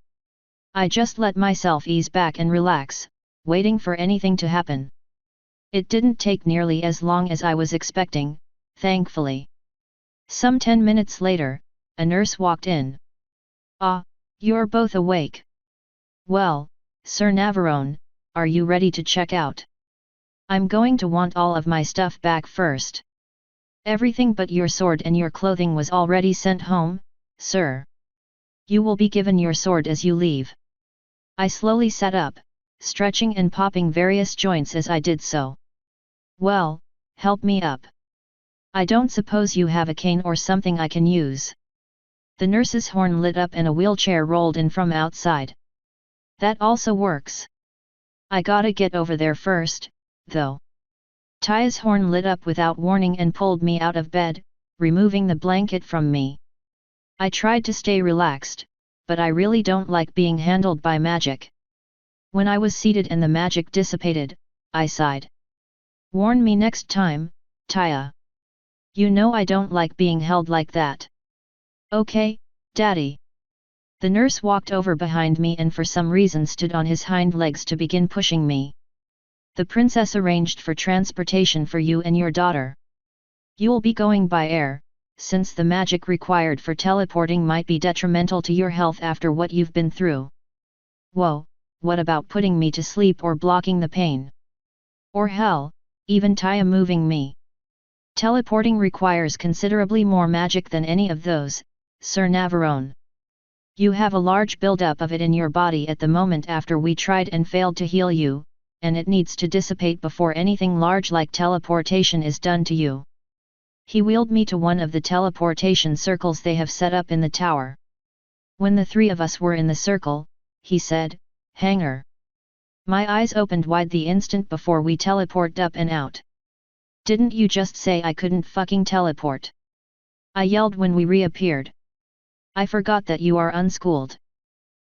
S1: I just let myself ease back and relax, waiting for anything to happen. It didn't take nearly as long as I was expecting, thankfully. Some 10 minutes later, a nurse walked in. Ah, you're both awake. Well, Sir Navarone, are you ready to check out? I'm going to want all of my stuff back first. Everything but your sword and your clothing was already sent home, sir. You will be given your sword as you leave. I slowly sat up, stretching and popping various joints as I did so. Well, help me up. I don't suppose you have a cane or something I can use. The nurse's horn lit up and a wheelchair rolled in from outside. That also works. I gotta get over there first, though. Taya's horn lit up without warning and pulled me out of bed, removing the blanket from me. I tried to stay relaxed, but I really don't like being handled by magic. When I was seated and the magic dissipated, I sighed. Warn me next time, Taya. You know I don't like being held like that. Okay, Daddy. The nurse walked over behind me and for some reason stood on his hind legs to begin pushing me. The princess arranged for transportation for you and your daughter. You'll be going by air, since the magic required for teleporting might be detrimental to your health after what you've been through. Whoa, what about putting me to sleep or blocking the pain? Or hell, even Taya moving me? Teleporting requires considerably more magic than any of those, Sir Navarone. You have a large buildup of it in your body at the moment after we tried and failed to heal you, and it needs to dissipate before anything large like teleportation is done to you. He wheeled me to one of the teleportation circles they have set up in the tower. When the three of us were in the circle, he said, "Hanger." My eyes opened wide the instant before we teleported up and out. Didn't you just say I couldn't fucking teleport? I yelled when we reappeared. I forgot that you are unschooled.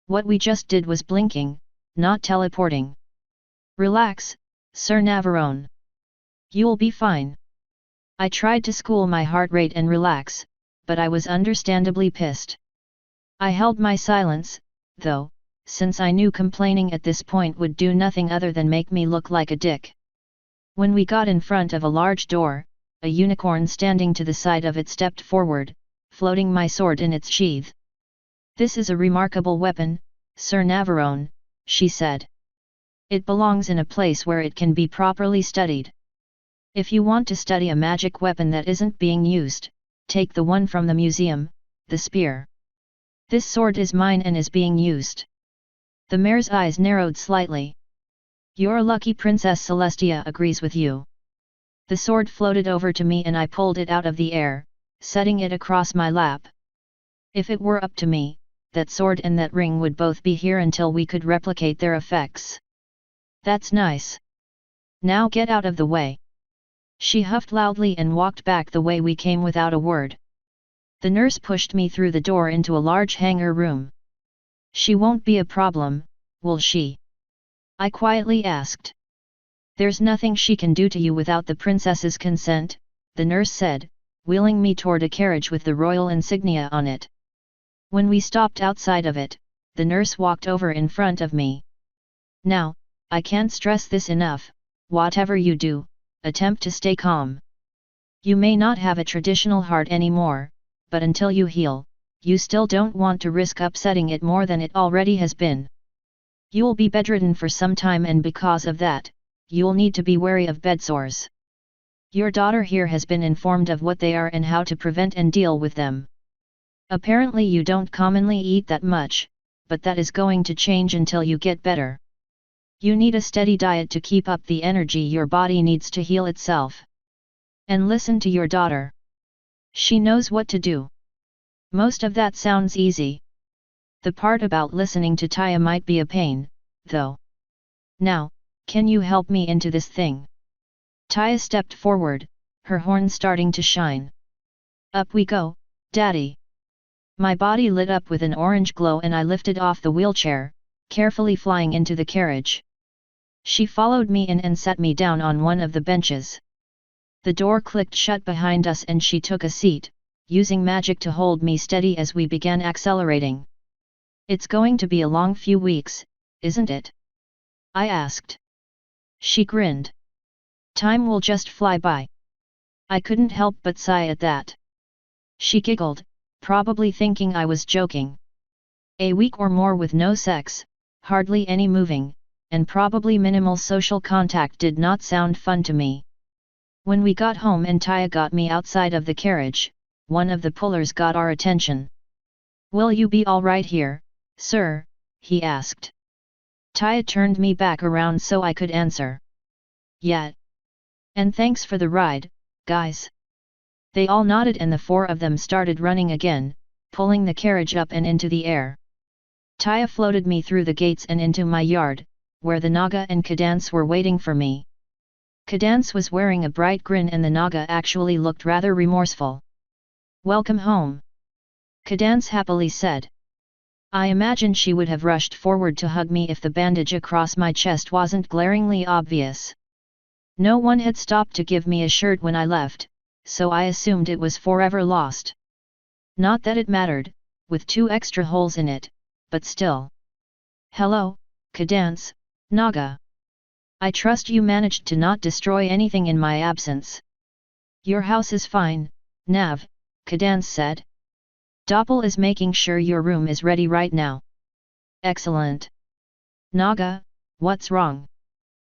S1: What we just did was blinking, not teleporting. Relax, Sir Navarone. You'll be fine. I tried to school my heart rate and relax, but I was understandably pissed. I held my silence, though, since I knew complaining at this point would do nothing other than make me look like a dick. When we got in front of a large door, a unicorn standing to the side of it stepped forward, floating my sword in its sheath. "This is a remarkable weapon, Sir Navarone," she said. "It belongs in a place where it can be properly studied. If you want to study a magic weapon that isn't being used, take the one from the museum, the spear. This sword is mine and is being used." The mare's eyes narrowed slightly. "Your lucky Princess Celestia agrees with you." The sword floated over to me and I pulled it out of the air, setting it across my lap. If it were up to me, that sword and that ring would both be here until we could replicate their effects. "That's nice. Now get out of the way." She huffed loudly and walked back the way we came without a word. The nurse pushed me through the door into a large hangar room. "She won't be a problem, will she?" I quietly asked. There's nothing she can do to you without the princess's consent, the nurse said, wheeling me toward a carriage with the royal insignia on it. When we stopped outside of it, the nurse walked over in front of me. Now, I can't stress this enough, whatever you do, attempt to stay calm. You may not have a traditional heart anymore, but until you heal, you still don't want to risk upsetting it more than it already has been. You'll be bedridden for some time, and because of that, you'll need to be wary of bedsores. Your daughter here has been informed of what they are and how to prevent and deal with them. Apparently you don't commonly eat that much, but that is going to change until you get better. You need a steady diet to keep up the energy your body needs to heal itself. And listen to your daughter. She knows what to do. Most of that sounds easy. The part about listening to Taya might be a pain, though. Now, can you help me into this thing? Taya stepped forward, her horn starting to shine. Up we go, Daddy. My body lit up with an orange glow and I lifted off the wheelchair, carefully flying into the carriage. She followed me in and sat me down on one of the benches. The door clicked shut behind us and she took a seat, using magic to hold me steady as we began accelerating. It's going to be a long few weeks, isn't it? I asked. She grinned. Time will just fly by. I couldn't help but sigh at that. She giggled, probably thinking I was joking. A week or more with no sex, hardly any moving, and probably minimal social contact did not sound fun to me. When we got home and Taya got me outside of the carriage, one of the pullers got our attention. Will you be all right here, sir? He asked. Taya turned me back around so I could answer. Yeah. And thanks for the ride, guys. They all nodded and the four of them started running again, pulling the carriage up and into the air. Taya floated me through the gates and into my yard, where the Naga and Cadance were waiting for me. Cadance was wearing a bright grin and the Naga actually looked rather remorseful. Welcome home, Cadance happily said. I imagine she would have rushed forward to hug me if the bandage across my chest wasn't glaringly obvious. No one had stopped to give me a shirt when I left, so I assumed it was forever lost. Not that it mattered, with 2 extra holes in it, but still. Hello, Cadance, Naga. I trust you managed to not destroy anything in my absence. Your house is fine, Nav, Cadance said. Doppel is making sure your room is ready right now. Excellent. Naga, what's wrong?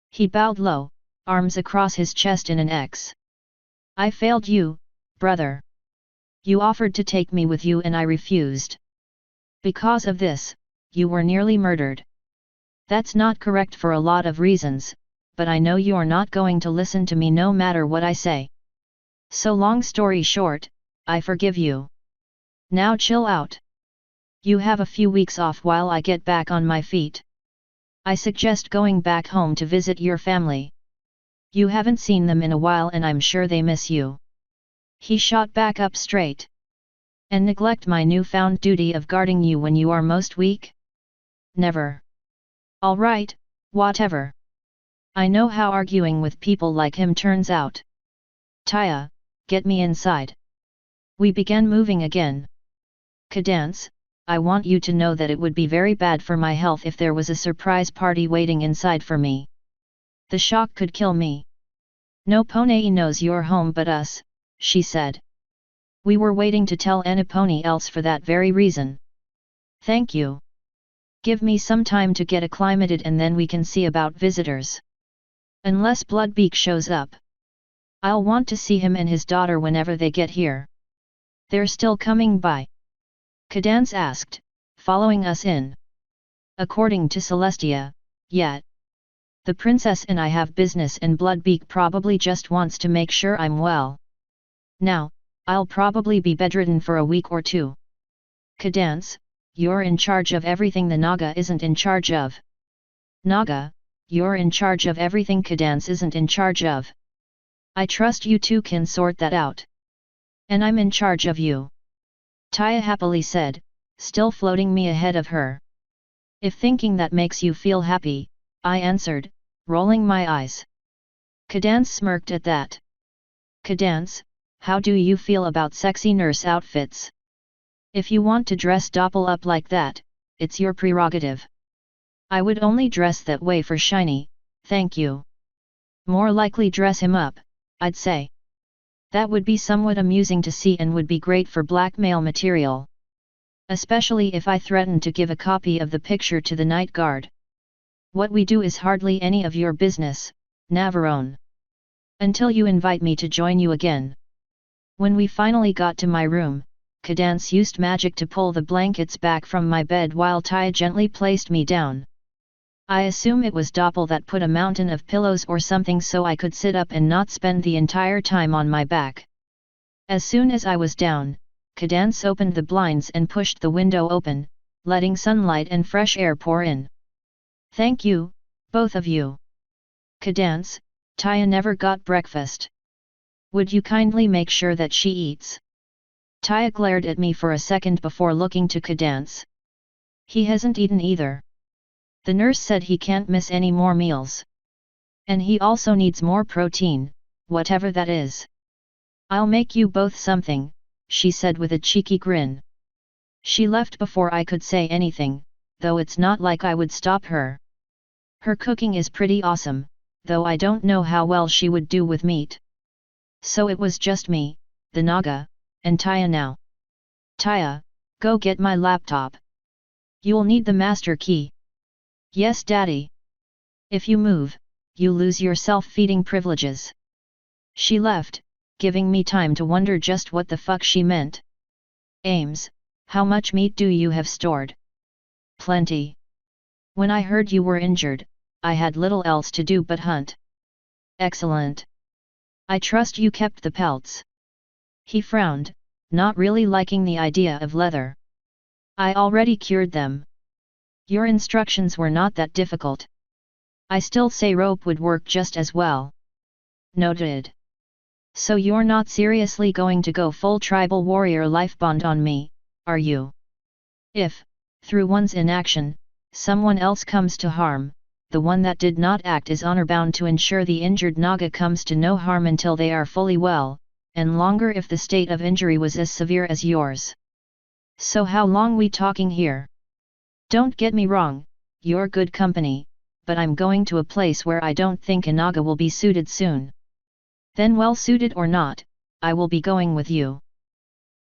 S1: He bowed low, arms across his chest in an X. I failed you, brother. You offered to take me with you and I refused. Because of this, you were nearly murdered. That's not correct for a lot of reasons, but I know you're not going to listen to me no matter what I say. So long story short, I forgive you. Now chill out. You have a few weeks off while I get back on my feet. I suggest going back home to visit your family. You haven't seen them in a while and I'm sure they miss you. He shot back up straight. And neglect my newfound duty of guarding you when you are most weak? Never. All right, whatever. I know how arguing with people like him turns out. Taya, get me inside. We began moving again. Cadance, I want you to know that it would be very bad for my health if there was a surprise party waiting inside for me. The shock could kill me. No pony knows you're home but us, she said. We were waiting to tell anybody else for that very reason. Thank you. Give me some time to get acclimated and then we can see about visitors. Unless Blood Beak shows up. I'll want to see him and his daughter whenever they get here. They're still coming by? Cadance asked, following us in. According to Celestia, yeah. The princess and I have business and Blood Beak probably just wants to make sure I'm well. Now, I'll probably be bedridden for a week or 2. Cadance, you're in charge of everything the Naga isn't in charge of. Naga, you're in charge of everything Cadance isn't in charge of. I trust you two can sort that out. And I'm in charge of you. Taya happily said, still floating me ahead of her. If thinking that makes you feel happy, I answered, rolling my eyes. Cadance smirked at that. Cadance, how do you feel about sexy nurse outfits? If you want to dress Doppel up like that, it's your prerogative. I would only dress that way for Shiny, thank you. More likely dress him up, I'd say. That would be somewhat amusing to see and would be great for blackmail material. Especially if I threaten to give a copy of the picture to the night guard. What we do is hardly any of your business, Navarone. Until you invite me to join you again. When we finally got to my room, Cadance used magic to pull the blankets back from my bed while Taya gently placed me down. I assume it was Doppel that put a mountain of pillows or something so I could sit up and not spend the entire time on my back. As soon as I was down, Cadance opened the blinds and pushed the window open, letting sunlight and fresh air pour in. Thank you, both of you. Cadance, Taya never got breakfast. Would you kindly make sure that she eats? Taya glared at me for a second before looking to Cadance. He hasn't eaten either. The nurse said he can't miss any more meals. And he also needs more protein, whatever that is. I'll make you both something, she said with a cheeky grin. She left before I could say anything, though it's not like I would stop her. Her cooking is pretty awesome, though I don't know how well she would do with meat. So it was just me, the Naga, and Taya now. Taya, go get my laptop. You'll need the master key. Yes, Daddy. If you move, you lose your self-feeding privileges. She left, giving me time to wonder just what the fuck she meant. Ames, how much meat do you have stored? Plenty. When I heard you were injured, I had little else to do but hunt. Excellent. I trust you kept the pelts. He frowned, not really liking the idea of leather. I already cured them. Your instructions were not that difficult. I still say rope would work just as well. Noted. So you're not seriously going to go full tribal warrior life bond on me, are you? If, through one's inaction, someone else comes to harm, the one that did not act is honor-bound to ensure the injured Naga comes to no harm until they are fully well, and longer if the state of injury was as severe as yours. So how long we talking here? Don't get me wrong, you're good company, but I'm going to a place where I don't think a Naga will be suited soon. Then well suited or not, I will be going with you.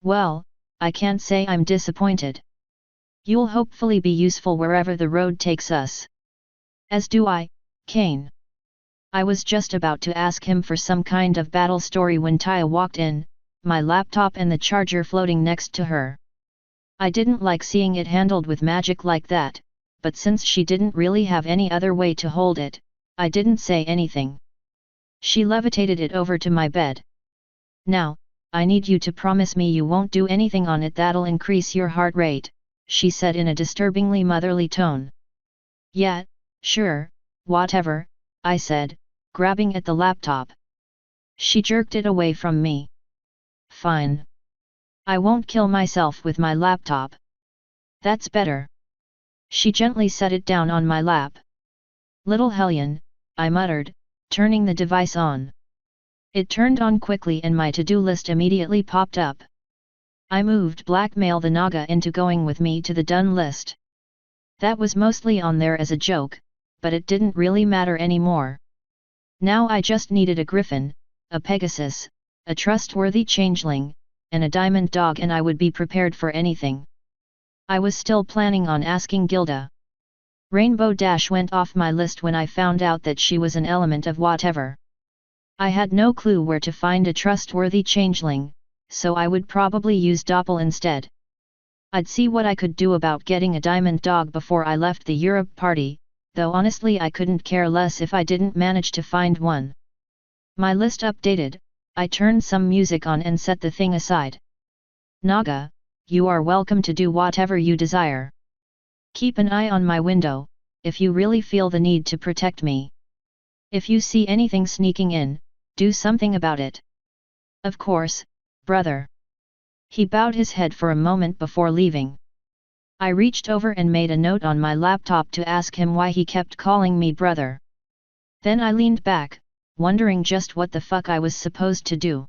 S1: Well, I can't say I'm disappointed. You'll hopefully be useful wherever the road takes us. As do I, Kane. I was just about to ask him for some kind of battle story when Taya walked in, my laptop and the charger floating next to her. I didn't like seeing it handled with magic like that, but since she didn't really have any other way to hold it, I didn't say anything. She levitated it over to my bed. Now, I need you to promise me you won't do anything on it that'll increase your heart rate, she said in a disturbingly motherly tone. Yeah, sure, whatever, I said, grabbing at the laptop. She jerked it away from me. Fine. I won't kill myself with my laptop. That's better. She gently set it down on my lap. Little hellion, I muttered, turning the device on. It turned on quickly and my to-do list immediately popped up. I moved blackmail the Naga into going with me to the done list. That was mostly on there as a joke, but it didn't really matter anymore. Now I just needed a griffin, a pegasus, a trustworthy changeling, and a diamond dog and I would be prepared for anything. I was still planning on asking Gilda. Rainbow Dash went off my list when I found out that she was an element of whatever. I had no clue where to find a trustworthy changeling, so I would probably use Doppel instead. I'd see what I could do about getting a diamond dog before I left the Europe party, though honestly I couldn't care less if I didn't manage to find one. My list updated, I turned some music on and set the thing aside. Naga, you are welcome to do whatever you desire. Keep an eye on my window, if you really feel the need to protect me. If you see anything sneaking in, do something about it. Of course, brother. He bowed his head for a moment before leaving. I reached over and made a note on my laptop to ask him why he kept calling me brother. Then I leaned back, wondering just what the fuck I was supposed to do.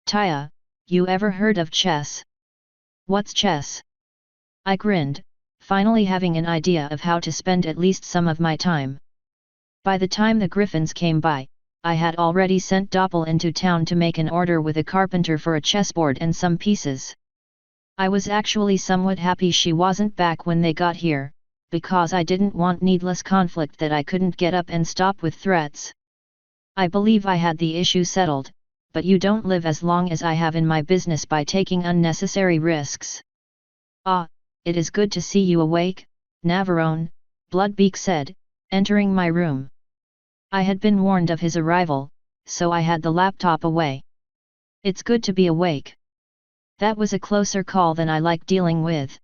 S1: Taya, you ever heard of chess? What's chess? I grinned, finally having an idea of how to spend at least some of my time. By the time the Griffins came by, I had already sent Doppel into town to make an order with a carpenter for a chessboard and some pieces. I was actually somewhat happy she wasn't back when they got here, because I didn't want needless conflict that I couldn't get up and stop with threats. I believe I had the issue settled, but you don't live as long as I have in my business by taking unnecessary risks. Ah, it is good to see you awake, Navarone, Blood Beak said, entering my room. I had been warned of his arrival, so I had the laptop away. It's good to be awake. That was a closer call than I like dealing with.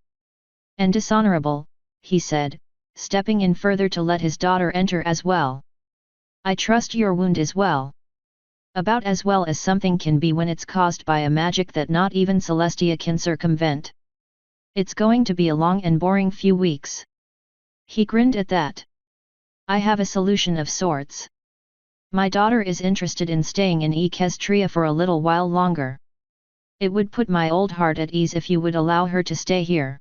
S1: And dishonorable, he said, stepping in further to let his daughter enter as well. I trust your wound is well. About as well as something can be when it's caused by a magic that not even Celestia can circumvent. It's going to be a long and boring few weeks. He grinned at that. I have a solution of sorts. My daughter is interested in staying in Equestria for a little while longer. It would put my old heart at ease if you would allow her to stay here.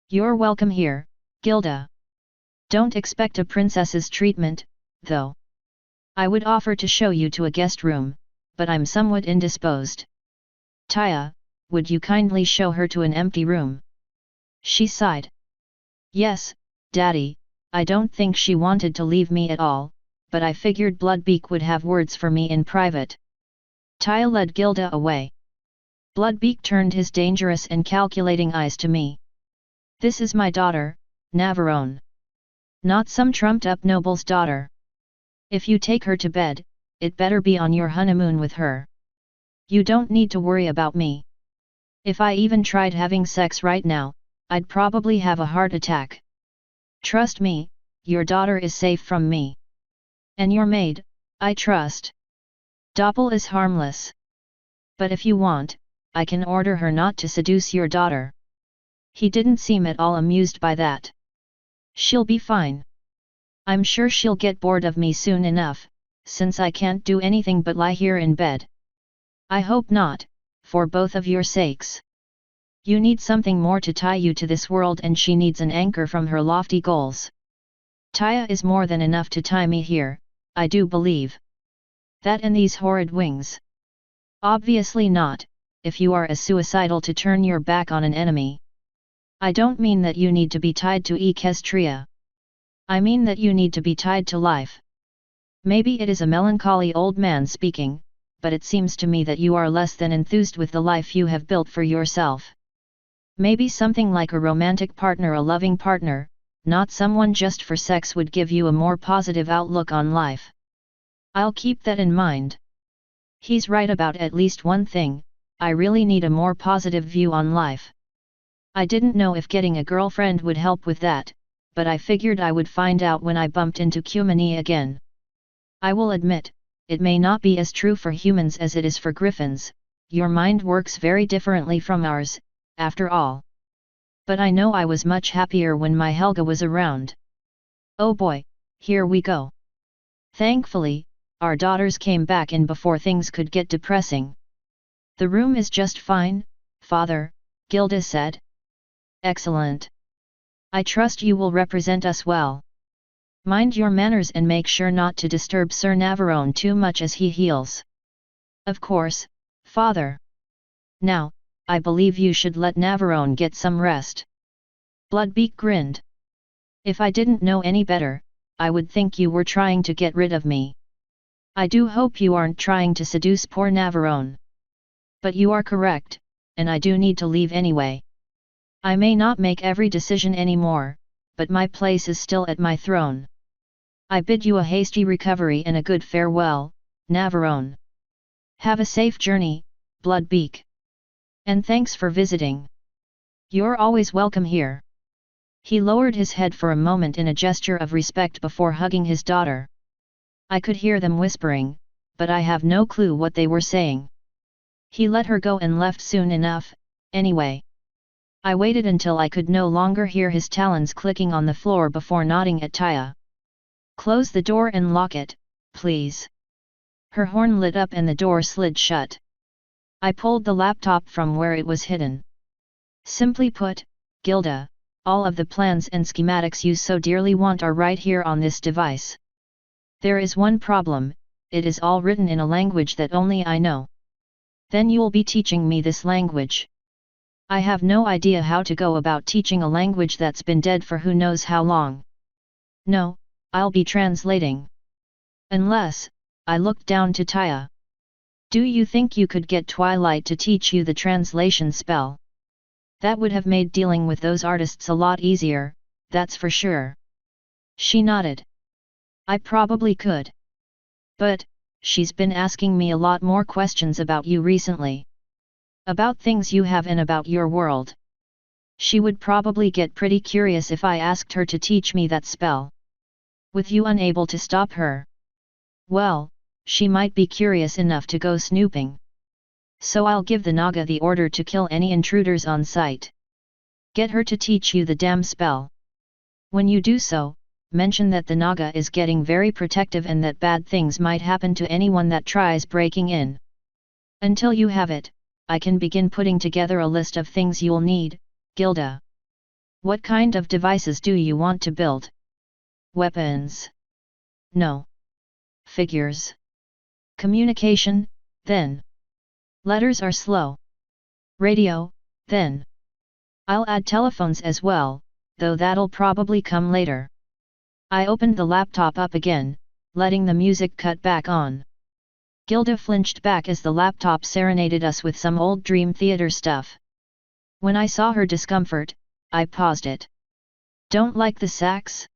S1: You're welcome here, Gilda. Don't expect a princess's treatment, though. I would offer to show you to a guest room, but I'm somewhat indisposed. Taya, would you kindly show her to an empty room? She sighed. Yes, Daddy, I don't think she wanted to leave me at all, but I figured Blood Beak would have words for me in private. Taya led Gilda away. Blood Beak turned his dangerous and calculating eyes to me. This is my daughter, Navarone. Not some trumped-up noble's daughter. If you take her to bed, it better be on your honeymoon with her. You don't need to worry about me. If I even tried having sex right now, I'd probably have a heart attack. Trust me, your daughter is safe from me. And your maid, I trust. Doppel is harmless. But if you want, I can order her not to seduce your daughter. He didn't seem at all amused by that. She'll be fine. I'm sure she'll get bored of me soon enough, since I can't do anything but lie here in bed. I hope not, for both of your sakes. You need something more to tie you to this world, and she needs an anchor from her lofty goals. Taya is more than enough to tie me here, I do believe. That and these horrid wings. Obviously not, if you are as suicidal to turn your back on an enemy. I don't mean that you need to be tied to Equestria. I mean that you need to be tied to life. Maybe it is a melancholy old man speaking, but it seems to me that you are less than enthused with the life you have built for yourself. Maybe something like a romantic partner, a loving partner, not someone just for sex, would give you a more positive outlook on life. I'll keep that in mind. He's right about at least one thing, I really need a more positive view on life. I didn't know if getting a girlfriend would help with that, but I figured I would find out when I bumped into Cumini again. I will admit, it may not be as true for humans as it is for griffins, your mind works very differently from ours, after all. But I know I was much happier when my Helga was around. Oh boy, here we go. Thankfully, our daughters came back in before things could get depressing. The room is just fine, Father, Gilda said. Excellent. I trust you will represent us well. Mind your manners and make sure not to disturb Sir Navarone too much as he heals. Of course, Father. Now, I believe you should let Navarone get some rest. Blood Beak grinned. If I didn't know any better, I would think you were trying to get rid of me. I do hope you aren't trying to seduce poor Navarone. But you are correct, and I do need to leave anyway. I may not make every decision anymore, but my place is still at my throne. I bid you a hasty recovery and a good farewell, Navarone. Have a safe journey, Blood Beak. And thanks for visiting. You're always welcome here. He lowered his head for a moment in a gesture of respect before hugging his daughter. I could hear them whispering, but I have no clue what they were saying. He let her go and left soon enough, anyway. I waited until I could no longer hear his talons clicking on the floor before nodding at Taya. Close the door and lock it, please. Her horn lit up and the door slid shut. I pulled the laptop from where it was hidden. Simply put, Gilda, all of the plans and schematics you so dearly want are right here on this device. There is one problem, it is all written in a language that only I know. Then you'll be teaching me this language. I have no idea how to go about teaching a language that's been dead for who knows how long. No, I'll be translating. Unless, I looked down to Taya. Do you think you could get Twilight to teach you the translation spell? That would have made dealing with those artists a lot easier, that's for sure. She nodded. I probably could. But, she's been asking me a lot more questions about you recently. About things you have and about your world. She would probably get pretty curious if I asked her to teach me that spell. With you unable to stop her. Well, she might be curious enough to go snooping. So I'll give the Naga the order to kill any intruders on sight. Get her to teach you the damn spell. When you do so, mention that the Naga is getting very protective and that bad things might happen to anyone that tries breaking in. Until you have it, I can begin putting together a list of things you'll need, Gilda. What kind of devices do you want to build? Weapons? No. Figures. Communication, then. Letters are slow. Radio, then. I'll add telephones as well, though that'll probably come later. I opened the laptop up again, letting the music cut back on. Gilda flinched back as the laptop serenaded us with some old Dream Theater stuff. When I saw her discomfort, I paused it. Don't like the sax?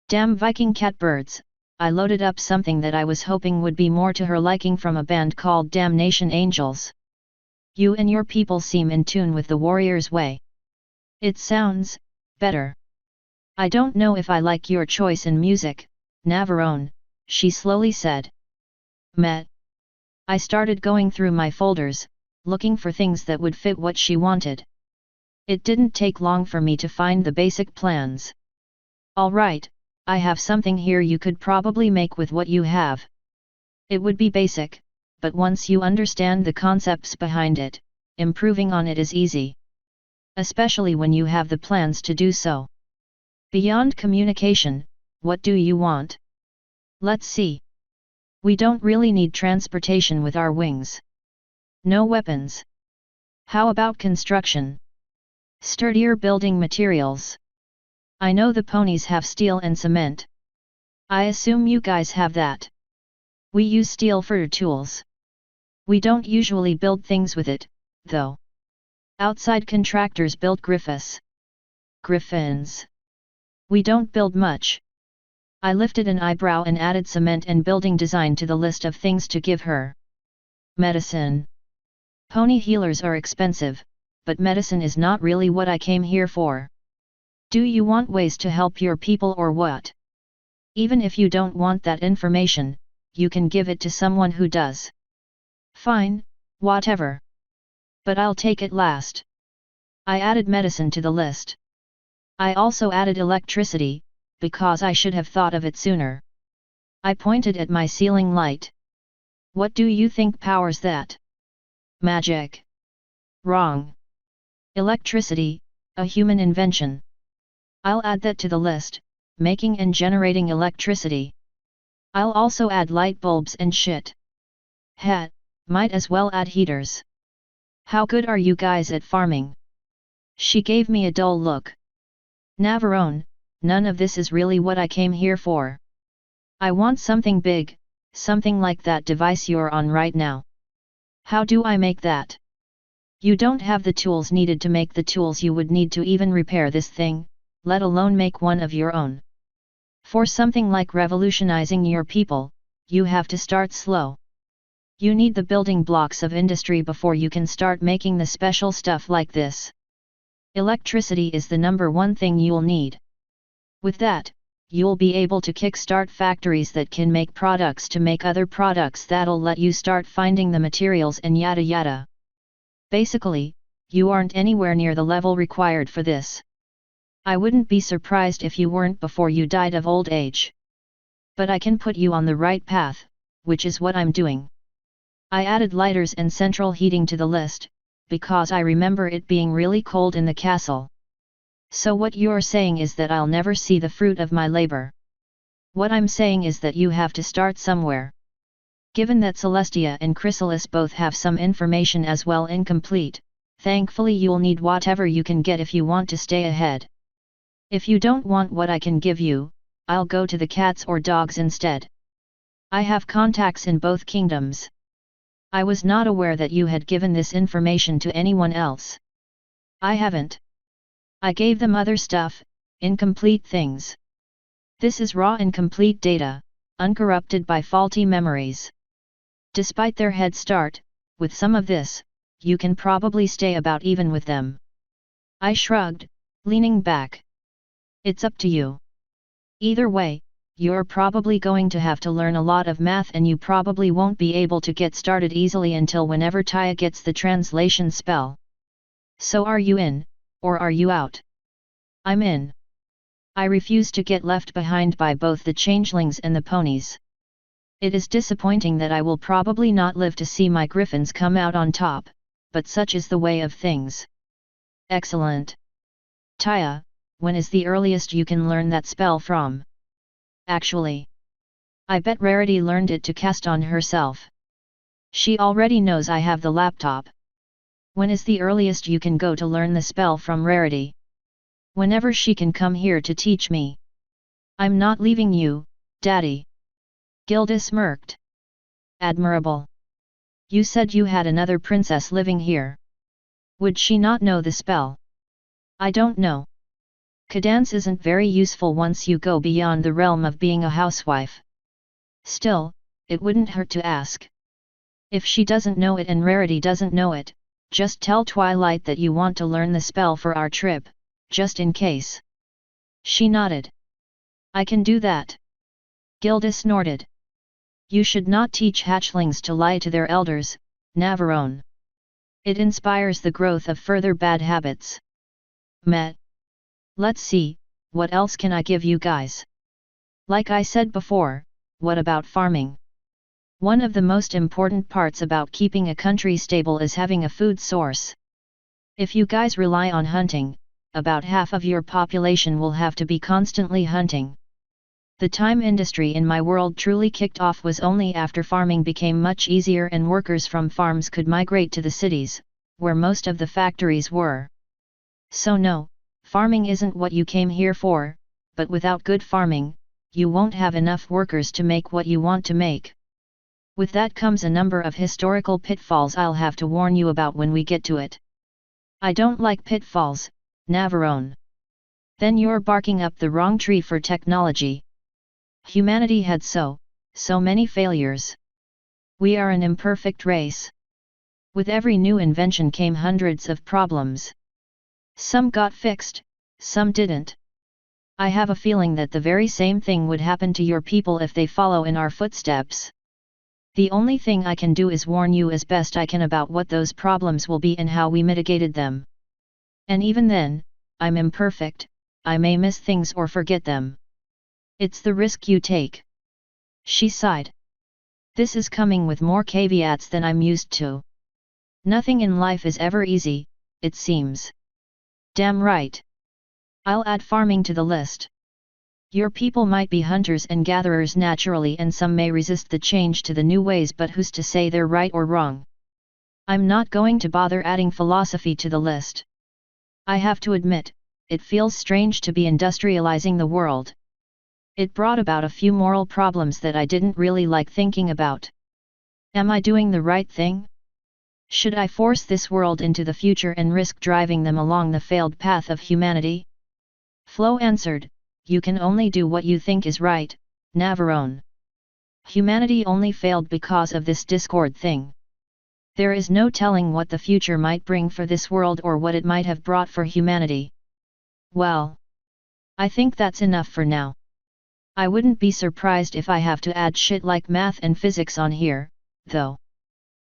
S1: Damn Viking catbirds, I loaded up something that I was hoping would be more to her liking from a band called Damnation Angels. You and your people seem in tune with the warrior's way. It sounds better. I don't know if I like your choice in music, Navarone, she slowly said. Met. I started going through my folders, looking for things that would fit what she wanted. It didn't take long for me to find the basic plans. All right, I have something here you could probably make with what you have. It would be basic, but once you understand the concepts behind it, improving on it is easy. Especially when you have the plans to do so. Beyond communication, what do you want? Let's see. We don't really need transportation with our wings. No weapons. How about construction? Sturdier building materials. I know the ponies have steel and cement. I assume you guys have that. We use steel for tools. We don't usually build things with it, though. Outside contractors build griffins. We don't build much. I lifted an eyebrow and added cement and building design to the list of things to give her. Medicine. Pony healers are expensive, but medicine is not really what I came here for. Do you want ways to help your people or what? Even if you don't want that information, you can give it to someone who does. Fine, whatever. But I'll take it last. I added medicine to the list. I also added electricity, because I should have thought of it sooner. I pointed at my ceiling light. What do you think powers that? Magic. Wrong. Electricity, a human invention. I'll add that to the list, making and generating electricity. I'll also add light bulbs and shit. Heh, might as well add heaters. How good are you guys at farming? She gave me a dull look. Navarone, none of this is really what I came here for. I want something big, something like that device you're on right now. How do I make that? You don't have the tools needed to make the tools you would need to even repair this thing, let alone make one of your own. For something like revolutionizing your people, you have to start slow. You need the building blocks of industry before you can start making the special stuff like this. Electricity is the number one thing you'll need. With that, you'll be able to kickstart factories that can make products to make other products that'll let you start finding the materials and yada yada. Basically, you aren't anywhere near the level required for this. I wouldn't be surprised if you weren't before you died of old age. But I can put you on the right path, which is what I'm doing. I added lighters and central heating to the list, because I remember it being really cold in the castle. So what you're saying is that I'll never see the fruit of my labor. What I'm saying is that you have to start somewhere. Given that Celestia and Chrysalis both have some information as well incomplete, thankfully you'll need whatever you can get if you want to stay ahead. If you don't want what I can give you, I'll go to the cats or dogs instead. I have contacts in both kingdoms. I was not aware that you had given this information to anyone else. I haven't. I gave them other stuff, incomplete things. This is raw incomplete data, uncorrupted by faulty memories. Despite their head start, with some of this, you can probably stay about even with them. I shrugged, leaning back. It's up to you. Either way, you're probably going to have to learn a lot of math and you probably won't be able to get started easily until whenever Taya gets the translation spell. So are you in, or are you out? I'm in. I refuse to get left behind by both the changelings and the ponies. It is disappointing that I will probably not live to see my griffins come out on top, but such is the way of things. Excellent. Taya, when is the earliest you can learn that spell from? Actually, I bet Rarity learned it to cast on herself. She already knows I have the laptop. When is the earliest you can go to learn the spell from Rarity? Whenever she can come here to teach me. I'm not leaving you, Daddy. Gilda smirked. Admirable. You said you had another princess living here. Would she not know the spell? I don't know. Cadence isn't very useful once you go beyond the realm of being a housewife. Still, it wouldn't hurt to ask. If she doesn't know it and Rarity doesn't know it, just tell Twilight that you want to learn the spell for our trip, just in case. She nodded. I can do that. Gilda snorted. You should not teach hatchlings to lie to their elders, Navarone. It inspires the growth of further bad habits. Meh. Let's see, what else can I give you guys? Like I said before, what about farming? One of the most important parts about keeping a country stable is having a food source. If you guys rely on hunting, about half of your population will have to be constantly hunting. The time industry in my world truly kicked off was only after farming became much easier and workers from farms could migrate to the cities, where most of the factories were. So no, farming isn't what you came here for, but without good farming, you won't have enough workers to make what you want to make. With that comes a number of historical pitfalls I'll have to warn you about when we get to it. I don't like pitfalls, Navarone. Then you're barking up the wrong tree for technology. Humanity had so many failures. We are an imperfect race. With every new invention came hundreds of problems. Some got fixed, some didn't. I have a feeling that the very same thing would happen to your people if they follow in our footsteps. The only thing I can do is warn you as best I can about what those problems will be and how we mitigated them. And even then, I'm imperfect, I may miss things or forget them. It's the risk you take. She sighed. This is coming with more caveats than I'm used to. Nothing in life is ever easy, it seems. Damn right. I'll add farming to the list. Your people might be hunters and gatherers naturally and some may resist the change to the new ways, but who's to say they're right or wrong? I'm not going to bother adding philosophy to the list. I have to admit, it feels strange to be industrializing the world. It brought about a few moral problems that I didn't really like thinking about. Am I doing the right thing? Should I force this world into the future and risk driving them along the failed path of humanity? Flo answered, you can only do what you think is right, Navarone. Humanity only failed because of this discord thing. There is no telling what the future might bring for this world or what it might have brought for humanity. Well, I think that's enough for now. I wouldn't be surprised if I have to add shit like math and physics on here, though.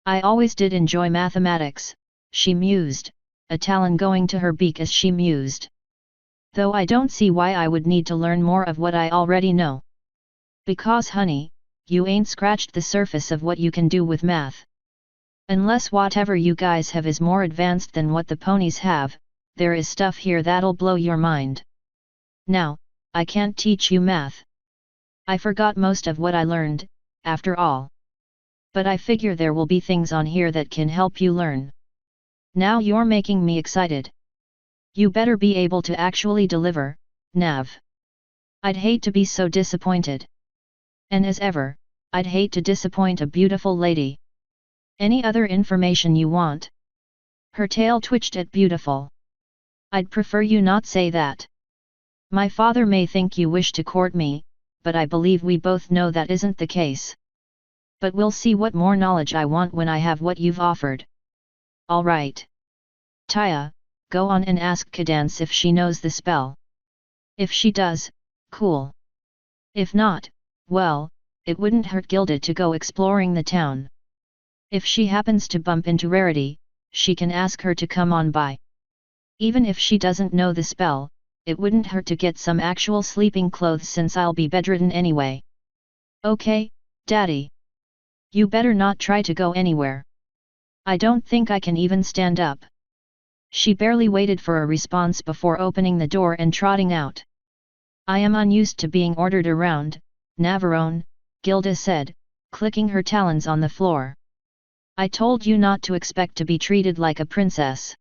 S1: I always did enjoy mathematics, she mused, a talon going to her beak as she mused. Though I don't see why I would need to learn more of what I already know. Because honey, you ain't scratched the surface of what you can do with math. Unless whatever you guys have is more advanced than what the ponies have, there is stuff here that'll blow your mind. Now, I can't teach you math. I forgot most of what I learned, after all. But I figure there will be things on here that can help you learn. Now you're making me excited. You better be able to actually deliver, Nav. I'd hate to be so disappointed. And as ever, I'd hate to disappoint a beautiful lady. Any other information you want? Her tail twitched at beautiful. I'd prefer you not say that. My father may think you wish to court me, but I believe we both know that isn't the case. But we'll see what more knowledge I want when I have what you've offered. All right. Taya, go on and ask Cadance if she knows the spell. If she does, cool. If not, well, it wouldn't hurt Gilda to go exploring the town. If she happens to bump into Rarity, she can ask her to come on by. Even if she doesn't know the spell, it wouldn't hurt to get some actual sleeping clothes since I'll be bedridden anyway. Okay, Daddy. You better not try to go anywhere. I don't think I can even stand up. She barely waited for a response before opening the door and trotting out. I am unused to being ordered around, Navarone, Gilda said, clicking her talons on the floor. I told you not to expect to be treated like a princess.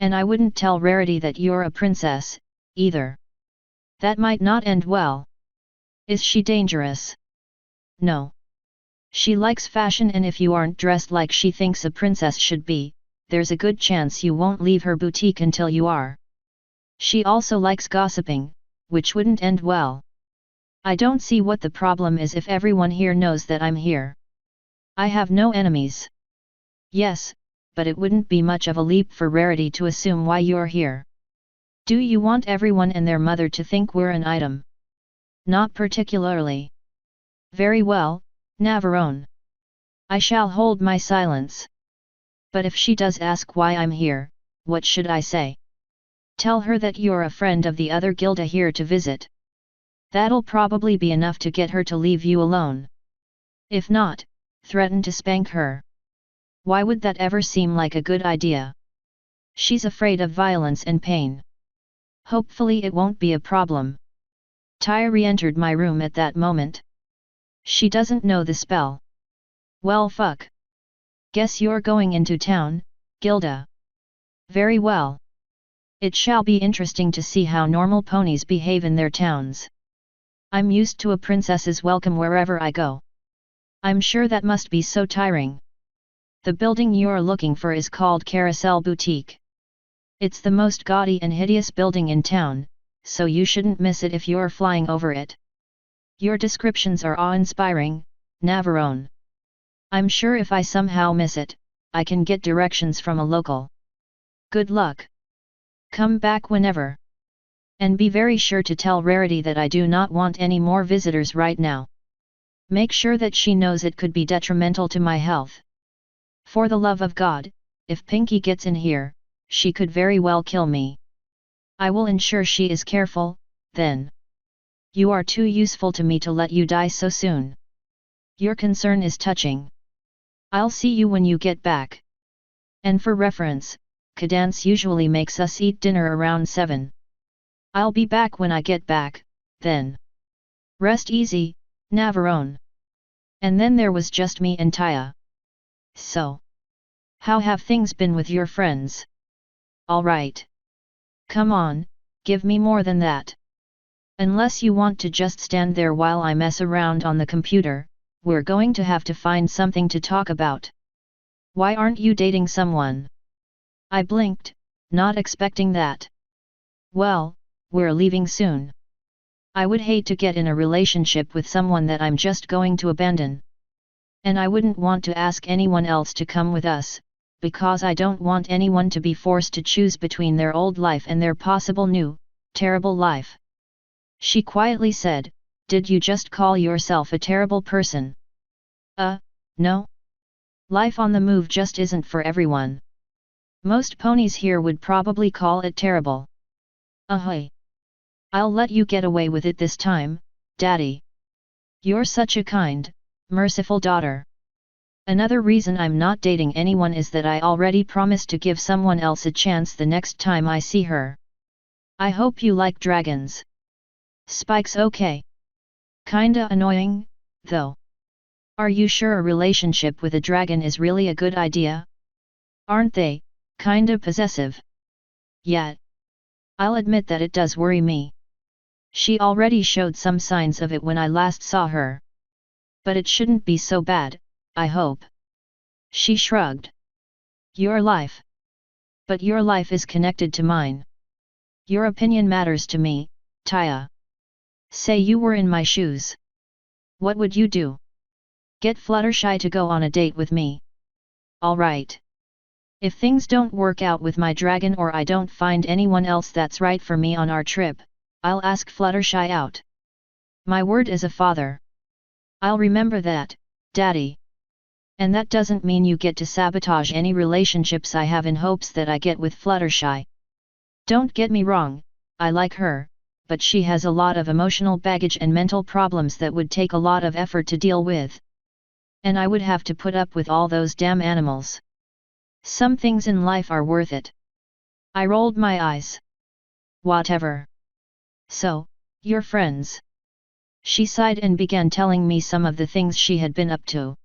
S1: And I wouldn't tell Rarity that you're a princess, either. That might not end well. Is she dangerous? No. She likes fashion, and if you aren't dressed like she thinks a princess should be, there's a good chance you won't leave her boutique until you are. She also likes gossiping, which wouldn't end well. I don't see what the problem is if everyone here knows that I'm here. I have no enemies. Yes, but it wouldn't be much of a leap for Rarity to assume why you're here. Do you want everyone and their mother to think we're an item? Not particularly. Very well, Navarone. I shall hold my silence. But if she does ask why I'm here, what should I say? Tell her that you're a friend of the other Gilda here to visit. That'll probably be enough to get her to leave you alone. If not, threaten to spank her. Why would that ever seem like a good idea? She's afraid of violence and pain. Hopefully it won't be a problem. Taya re-entered my room at that moment. She doesn't know the spell. Well, fuck. Guess you're going into town, Gilda. Very well. It shall be interesting to see how normal ponies behave in their towns. I'm used to a princess's welcome wherever I go. I'm sure that must be so tiring. The building you're looking for is called Carousel Boutique. It's the most gaudy and hideous building in town, so you shouldn't miss it if you're flying over it. Your descriptions are awe-inspiring, Navarone. I'm sure if I somehow miss it, I can get directions from a local. Good luck. Come back whenever. And be very sure to tell Rarity that I do not want any more visitors right now. Make sure that she knows it could be detrimental to my health. For the love of God, if Pinky gets in here, she could very well kill me. I will ensure she is careful, then. You are too useful to me to let you die so soon. Your concern is touching. I'll see you when you get back. And for reference, Cadance usually makes us eat dinner around 7. I'll be back when I get back, then. Rest easy, Navarone. And then there was just me and Taya. So. How have things been with your friends? All right. Come on, give me more than that. Unless you want to just stand there while I mess around on the computer, we're going to have to find something to talk about. Why aren't you dating someone? I blinked, not expecting that. Well, we're leaving soon. I would hate to get in a relationship with someone that I'm just going to abandon. And I wouldn't want to ask anyone else to come with us, because I don't want anyone to be forced to choose between their old life and their possible new, terrible life. She quietly said, "Did you just call yourself a terrible person?" No. Life on the move just isn't for everyone. Most ponies here would probably call it terrible. Ahoy! I'll let you get away with it this time, Daddy. You're such a kind, merciful daughter. Another reason I'm not dating anyone is that I already promised to give someone else a chance the next time I see her. I hope you like dragons. Spike's okay. Kinda annoying, though. Are you sure a relationship with a dragon is really a good idea? Aren't they, kinda possessive? Yet. I'll admit that it does worry me. She already showed some signs of it when I last saw her. But it shouldn't be so bad, I hope. She shrugged. Your life. But your life is connected to mine. Your opinion matters to me, Taya. Say you were in my shoes. What would you do? Get Fluttershy to go on a date with me. Alright. If things don't work out with my dragon or I don't find anyone else that's right for me on our trip, I'll ask Fluttershy out. My word as a father. I'll remember that, Daddy. And that doesn't mean you get to sabotage any relationships I have in hopes that I get with Fluttershy. Don't get me wrong, I like her, but she has a lot of emotional baggage and mental problems that would take a lot of effort to deal with. And I would have to put up with all those damn animals. Some things in life are worth it. I rolled my eyes. Whatever. So, you're friends. She sighed and began telling me some of the things she had been up to.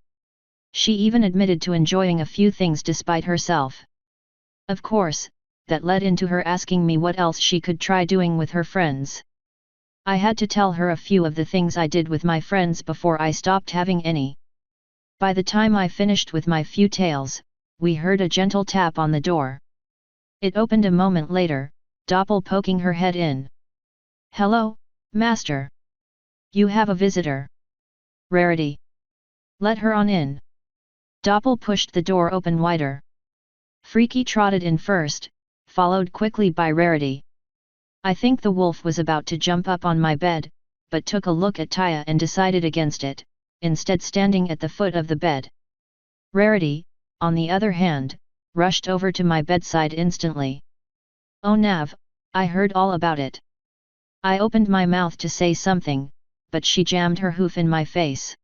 S1: She even admitted to enjoying a few things despite herself. Of course, that led into her asking me what else she could try doing with her friends. I had to tell her a few of the things I did with my friends before I stopped having any. By the time I finished with my few tales, we heard a gentle tap on the door. It opened a moment later, Doppel poking her head in. Hello, Master. You have a visitor. Rarity. Let her on in. Doppel pushed the door open wider. Freaky trotted in first, followed quickly by Rarity. I think the wolf was about to jump up on my bed, but took a look at Taya and decided against it, instead standing at the foot of the bed. Rarity, on the other hand, rushed over to my bedside instantly. Oh Nav, I heard all about it. I opened my mouth to say something, but she jammed her hoof in my face.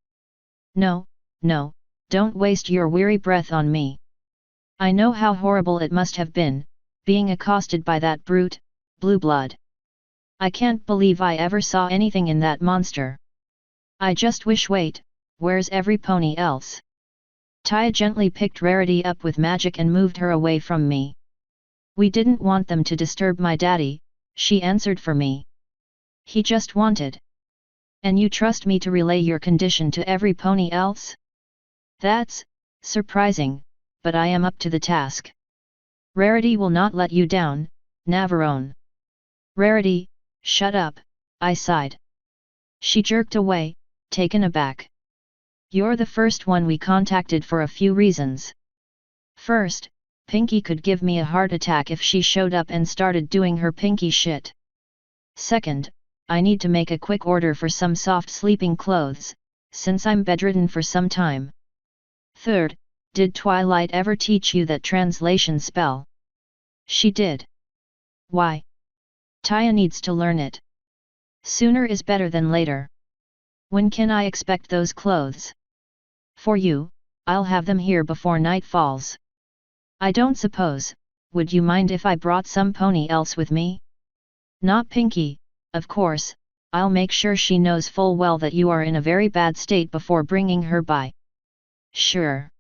S1: No, no, don't waste your weary breath on me. I know how horrible it must have been, being accosted by that brute, Blue Blood. I can't believe I ever saw anything in that monster. I just wish. Wait, where's every pony else? Taya gently picked Rarity up with magic and moved her away from me. We didn't want them to disturb my daddy, she answered for me. He just wanted. And you trust me to relay your condition to every pony else? That's surprising, but I am up to the task. Rarity will not let you down, Navarone. Rarity, shut up, I sighed. She jerked away, taken aback. You're the first one we contacted for a few reasons. First, Pinky could give me a heart attack if she showed up and started doing her Pinky shit. Second, I need to make a quick order for some soft sleeping clothes, since I'm bedridden for some time. Third, did Twilight ever teach you that translation spell? She did. Why? Taya needs to learn it. Sooner is better than later. When can I expect those clothes? For you, I'll have them here before night falls. I don't suppose, would you mind if I brought some pony else with me? Not Pinky, of course, I'll make sure she knows full well that you are in a very bad state before bringing her by. Sure.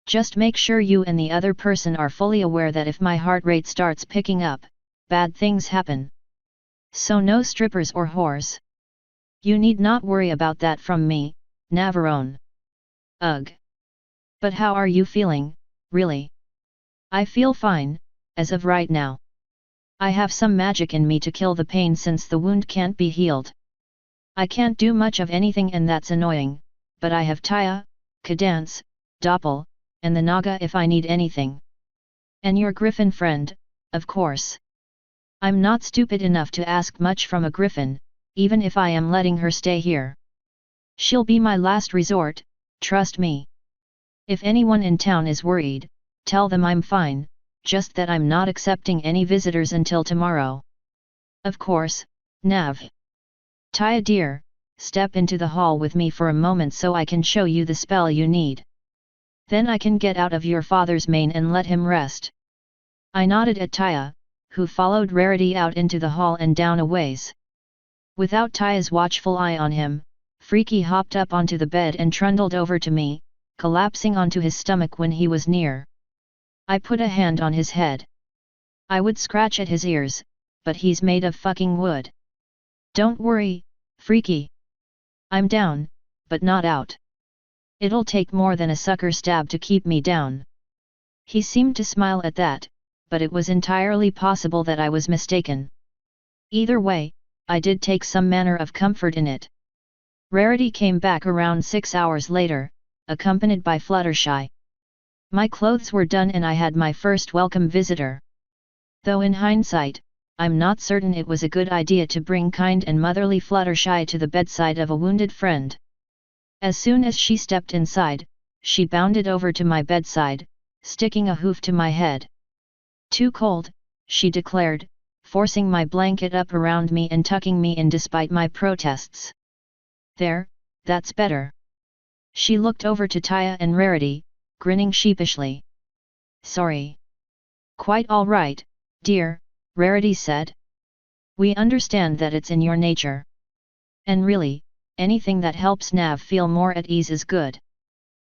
S1: Just make sure you and the other person are fully aware that if my heart rate starts picking up, bad things happen. So no strippers or whores. You need not worry about that from me, Navarone. Ugh. But how are you feeling, really? I feel fine, as of right now. I have some magic in me to kill the pain since the wound can't be healed. I can't do much of anything and that's annoying, but I have Taya, Cadance, Doppel, and the Naga if I need anything. And your griffin friend, of course. I'm not stupid enough to ask much from a griffin, even if I am letting her stay here. She'll be my last resort, trust me. If anyone in town is worried, tell them I'm fine, just that I'm not accepting any visitors until tomorrow. Of course, Nav. Taya dear, step into the hall with me for a moment so I can show you the spell you need. Then I can get out of your father's mane and let him rest. I nodded at Taya, who followed Rarity out into the hall and down a ways. Without Taya's watchful eye on him, Freaky hopped up onto the bed and trundled over to me, collapsing onto his stomach when he was near. I put a hand on his head. I would scratch at his ears, but he's made of fucking wood. Don't worry, Freaky. I'm down, but not out. It'll take more than a sucker stab to keep me down. He seemed to smile at that, but it was entirely possible that I was mistaken. Either way, I did take some manner of comfort in it. Rarity came back around 6 hours later, accompanied by Fluttershy. My clothes were done and I had my first welcome visitor. Though in hindsight, I'm not certain it was a good idea to bring kind and motherly Fluttershy to the bedside of a wounded friend. As soon as she stepped inside, she bounded over to my bedside, sticking a hoof to my head. Too cold, she declared, forcing my blanket up around me and tucking me in despite my protests. There, that's better. She looked over to Taya and Rarity, grinning sheepishly. Sorry. Quite all right, dear, Rarity said. We understand that it's in your nature. And really, anything that helps Nav feel more at ease is good.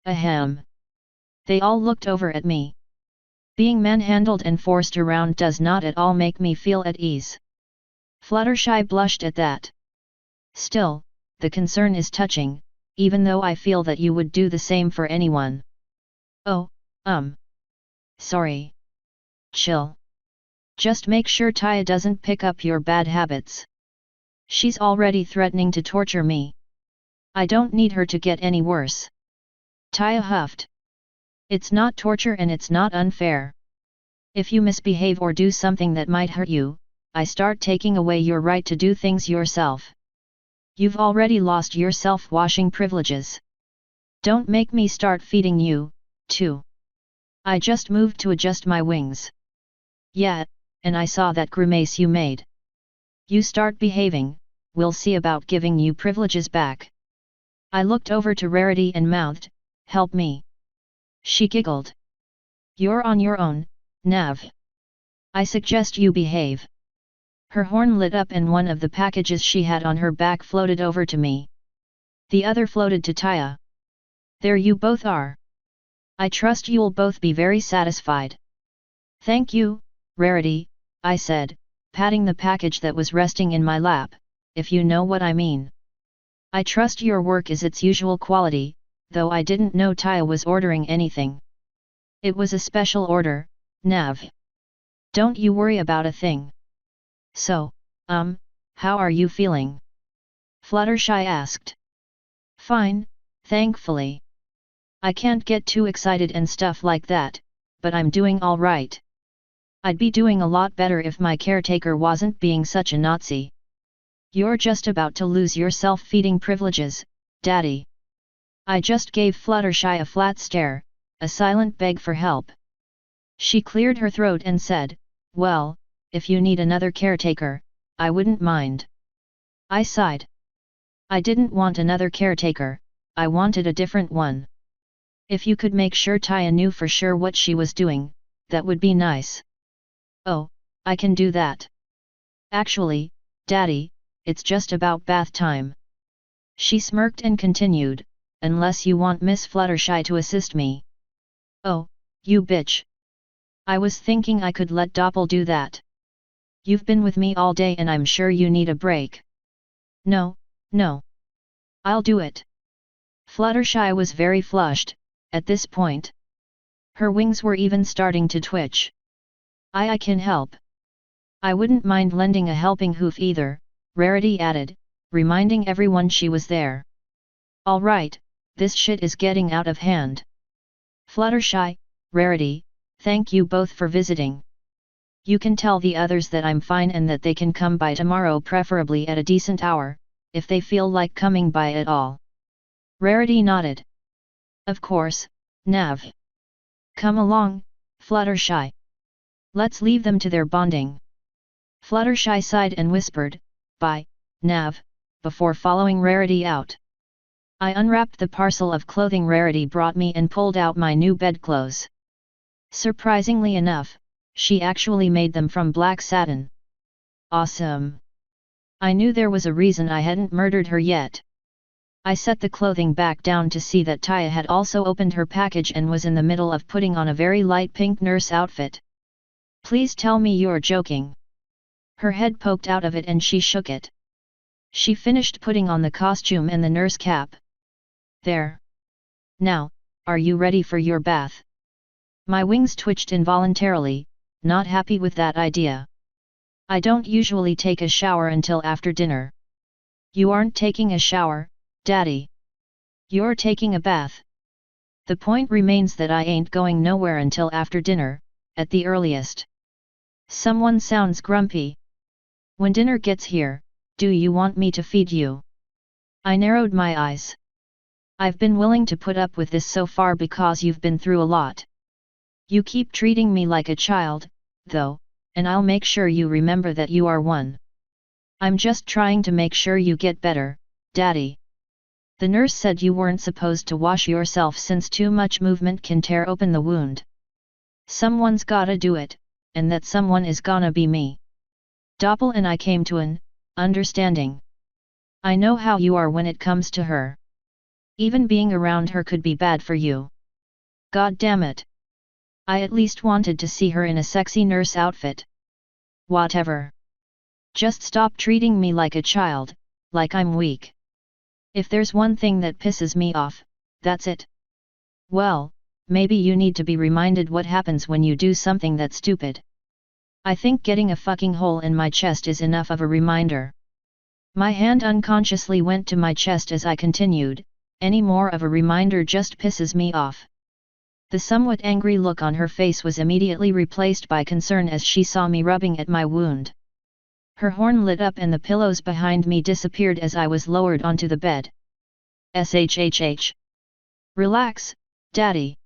S1: Ahem. They all looked over at me. Being manhandled and forced around does not at all make me feel at ease. Fluttershy blushed at that. Still, the concern is touching, even though I feel that you would do the same for anyone. Oh, sorry. Chill. Just make sure Taya doesn't pick up your bad habits. She's already threatening to torture me. I don't need her to get any worse. Taya huffed. It's not torture and it's not unfair. If you misbehave or do something that might hurt you, I start taking away your right to do things yourself. You've already lost your self-washing privileges. Don't make me start feeding you, too. I just moved to adjust my wings. Yeah, and I saw that grimace you made. You start behaving, we'll see about giving you privileges back. I looked over to Rarity and mouthed, help me. She giggled. You're on your own, Nav. I suggest you behave. Her horn lit up and one of the packages she had on her back floated over to me. The other floated to Taya. There you both are. I trust you'll both be very satisfied. Thank you, Rarity, I said, patting the package that was resting in my lap, if you know what I mean. I trust your work is its usual quality, though I didn't know Taya was ordering anything. It was a special order, Nav. Don't you worry about a thing. So, how are you feeling? Fluttershy asked. Fine, thankfully. I can't get too excited and stuff like that, but I'm doing all right. I'd be doing a lot better if my caretaker wasn't being such a Nazi. You're just about to lose your self-feeding privileges, Daddy. I just gave Fluttershy a flat stare, a silent beg for help. She cleared her throat and said, well, if you need another caretaker, I wouldn't mind. I sighed. I didn't want another caretaker, I wanted a different one. If you could make sure Taya knew for sure what she was doing, that would be nice. Oh, I can do that. Actually, Daddy, it's just about bath time. She smirked and continued, unless you want Miss Fluttershy to assist me. Oh, you bitch. I was thinking I could let Doppel do that. You've been with me all day and I'm sure you need a break. No. I'll do it. Fluttershy was very flushed, at this point. Her wings were even starting to twitch. I can help. I wouldn't mind lending a helping hoof either, Rarity added, reminding everyone she was there. Alright, this shit is getting out of hand. Fluttershy, Rarity, thank you both for visiting. You can tell the others that I'm fine and that they can come by tomorrow, preferably at a decent hour, if they feel like coming by at all. Rarity nodded. Of course, Nav. Come along, Fluttershy. Let's leave them to their bonding. Fluttershy sighed and whispered, "Bye, Nav," before following Rarity out. I unwrapped the parcel of clothing Rarity brought me and pulled out my new bedclothes. Surprisingly enough, she actually made them from black satin. Awesome! I knew there was a reason I hadn't murdered her yet. I set the clothing back down to see that Taya had also opened her package and was in the middle of putting on a very light pink nurse outfit. "Please tell me you're joking." Her head poked out of it and she shook it. She finished putting on the costume and the nurse cap. "There. Now, are you ready for your bath?" My wings twitched involuntarily, not happy with that idea. I don't usually take a shower until after dinner. You aren't taking a shower, Daddy. You're taking a bath. The point remains that I ain't going nowhere until after dinner, at the earliest. Someone sounds grumpy. When dinner gets here, do you want me to feed you? I narrowed my eyes. I've been willing to put up with this so far because you've been through a lot. You keep treating me like a child, though, and I'll make sure you remember that you are one. I'm just trying to make sure you get better, Daddy. The nurse said you weren't supposed to wash yourself since too much movement can tear open the wound. Someone's gotta do it, and that someone is gonna be me. Doppel and I came to an understanding. I know how you are when it comes to her. Even being around her could be bad for you. God damn it. I at least wanted to see her in a sexy nurse outfit. Whatever. Just stop treating me like a child, like I'm weak. If there's one thing that pisses me off, that's it. Well, maybe you need to be reminded what happens when you do something that's stupid. I think getting a fucking hole in my chest is enough of a reminder. My hand unconsciously went to my chest as I continued, any more of a reminder just pisses me off. The somewhat angry look on her face was immediately replaced by concern as she saw me rubbing at my wound. Her horn lit up and the pillows behind me disappeared as I was lowered onto the bed. SHHH. Relax, Daddy.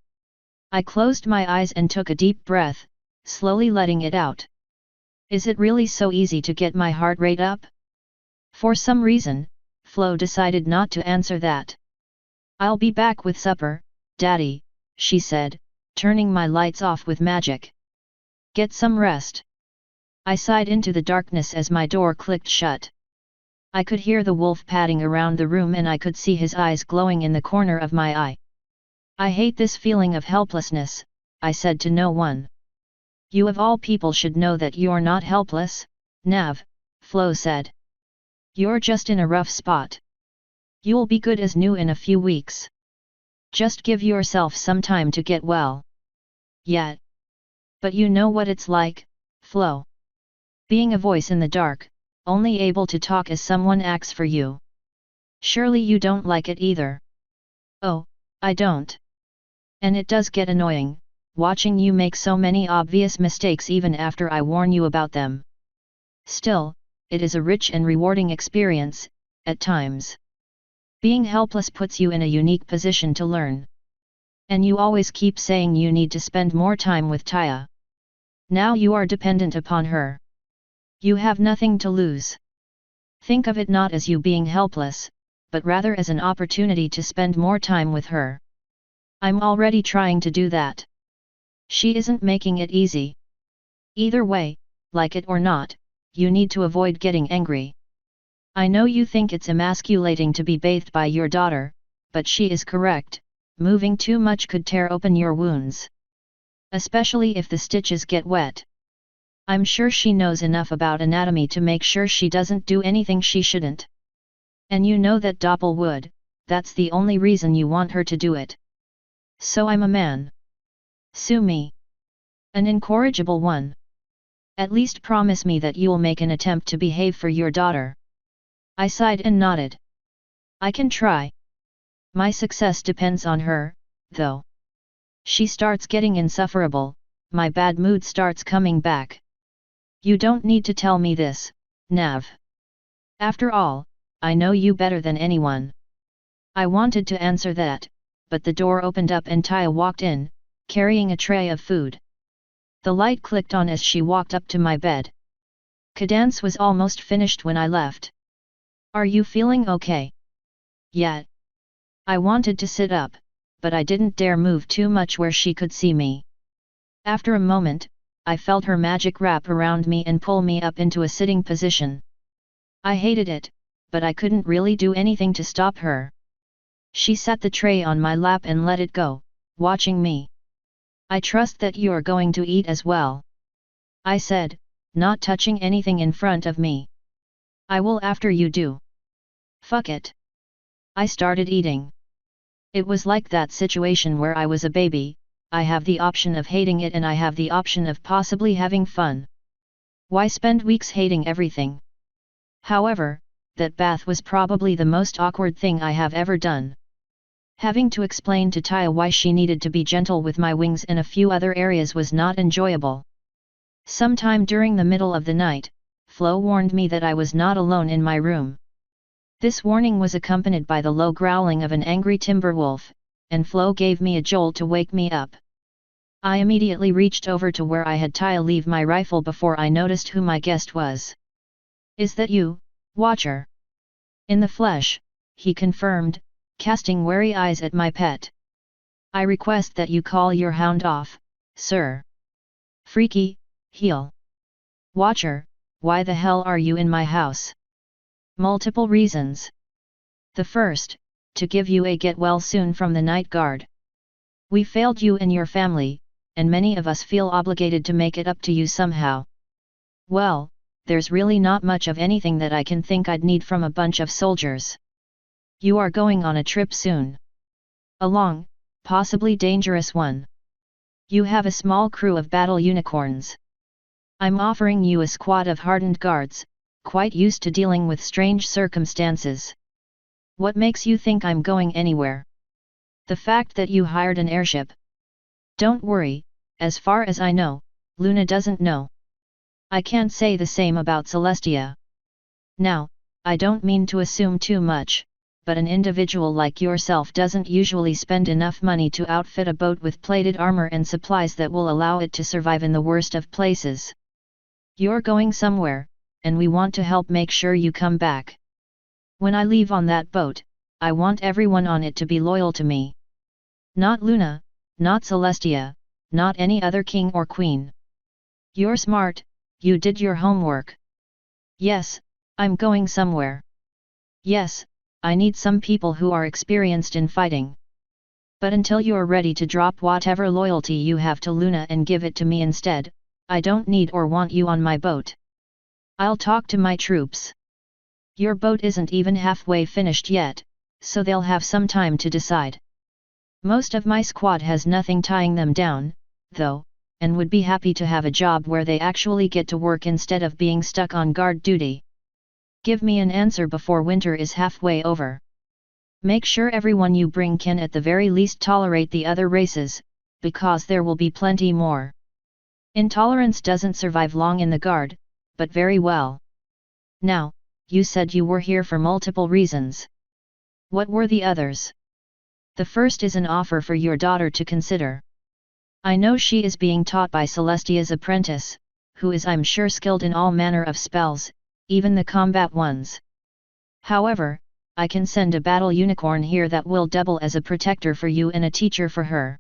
S1: I closed my eyes and took a deep breath, slowly letting it out. Is it really so easy to get my heart rate up? For some reason, Flo decided not to answer that. I'll be back with supper, Daddy, she said, turning my lights off with magic. Get some rest. I sighed into the darkness as my door clicked shut. I could hear the wolf padding around the room and I could see his eyes glowing in the corner of my eye. I hate this feeling of helplessness, I said to no one. You of all people should know that you're not helpless, Nav, Flo said. You're just in a rough spot. You'll be good as new in a few weeks. Just give yourself some time to get well. Yeah. But you know what it's like, Flo. Being a voice in the dark, only able to talk as someone acts for you. Surely you don't like it either. Oh, I don't. And it does get annoying, watching you make so many obvious mistakes even after I warn you about them. Still, it is a rich and rewarding experience, at times. Being helpless puts you in a unique position to learn. And you always keep saying you need to spend more time with Taya. Now you are dependent upon her. You have nothing to lose. Think of it not as you being helpless, but rather as an opportunity to spend more time with her. I'm already trying to do that. She isn't making it easy. Either way, like it or not, you need to avoid getting angry. I know you think it's emasculating to be bathed by your daughter, but she is correct, moving too much could tear open your wounds. Especially if the stitches get wet. I'm sure she knows enough about anatomy to make sure she doesn't do anything she shouldn't. And you know that Doppel would, that's the only reason you want her to do it. So I'm a man. Sue me. An incorrigible one. At least promise me that you'll make an attempt to behave for your daughter. I sighed and nodded. I can try. My success depends on her, though. She starts getting insufferable, my bad mood starts coming back. You don't need to tell me this, Nav. After all, I know you better than anyone. I wanted to answer that, but the door opened up and Taya walked in, carrying a tray of food. The light clicked on as she walked up to my bed. Cadence was almost finished when I left. Are you feeling okay? Yeah. I wanted to sit up, but I didn't dare move too much where she could see me. After a moment, I felt her magic wrap around me and pull me up into a sitting position. I hated it, but I couldn't really do anything to stop her. She set the tray on my lap and let it go, watching me. I trust that you are going to eat as well, I said, not touching anything in front of me. I will after you do. Fuck it. I started eating. It was like that situation where I was a baby, I have the option of hating it and I have the option of possibly having fun. Why spend weeks hating everything? However, that bath was probably the most awkward thing I have ever done. Having to explain to Taya why she needed to be gentle with my wings and a few other areas was not enjoyable. Sometime during the middle of the night, Flo warned me that I was not alone in my room. This warning was accompanied by the low growling of an angry timber wolf, and Flo gave me a jolt to wake me up. I immediately reached over to where I had Taya leave my rifle before I noticed who my guest was. Is that you, Watcher? In the flesh, he confirmed, casting wary eyes at my pet. I request that you call your hound off, sir. Freaky, heel. Watcher, why the hell are you in my house? Multiple reasons. The first, to give you a get well soon from the night guard. We failed you and your family, and many of us feel obligated to make it up to you somehow. Well, there's really not much of anything that I can think I'd need from a bunch of soldiers. You are going on a trip soon. A long, possibly dangerous one. You have a small crew of battle unicorns. I'm offering you a squad of hardened guards, quite used to dealing with strange circumstances. What makes you think I'm going anywhere? The fact that you hired an airship. Don't worry, as far as I know, Luna doesn't know. I can't say the same about Celestia. Now, I don't mean to assume too much, but an individual like yourself doesn't usually spend enough money to outfit a boat with plated armor and supplies that will allow it to survive in the worst of places. You're going somewhere, and we want to help make sure you come back. When I leave on that boat, I want everyone on it to be loyal to me. Not Luna, not Celestia, not any other king or queen. You're smart, you did your homework. Yes, I'm going somewhere. Yes, I need some people who are experienced in fighting. But until you're ready to drop whatever loyalty you have to Luna and give it to me instead, I don't need or want you on my boat. I'll talk to my troops. Your boat isn't even halfway finished yet, so they'll have some time to decide. Most of my squad has nothing tying them down, though, and would be happy to have a job where they actually get to work instead of being stuck on guard duty. Give me an answer before winter is halfway over. Make sure everyone you bring can at the very least tolerate the other races, because there will be plenty more. Intolerance doesn't survive long in the guard, but very well. Now, you said you were here for multiple reasons. What were the others? The first is an offer for your daughter to consider. I know she is being taught by Celestia's apprentice, who is I'm sure skilled in all manner of spells, even the combat ones. However, I can send a battle unicorn here that will double as a protector for you and a teacher for her.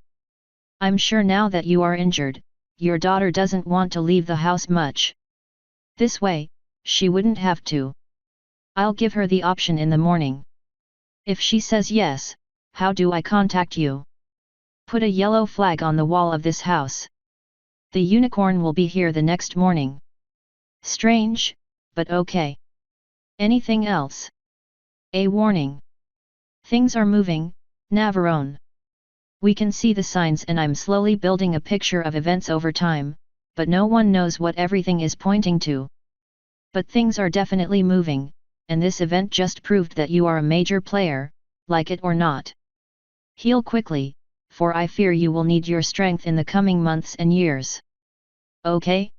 S1: I'm sure now that you are injured, your daughter doesn't want to leave the house much. This way, she wouldn't have to. I'll give her the option in the morning. If she says yes, how do I contact you? Put a yellow flag on the wall of this house. The unicorn will be here the next morning. Strange, but okay. Anything else? A warning. Things are moving, Navarone. We can see the signs and I'm slowly building a picture of events over time, but no one knows what everything is pointing to. But things are definitely moving, and this event just proved that you are a major player, like it or not. Heal quickly, for I fear you will need your strength in the coming months and years. Okay?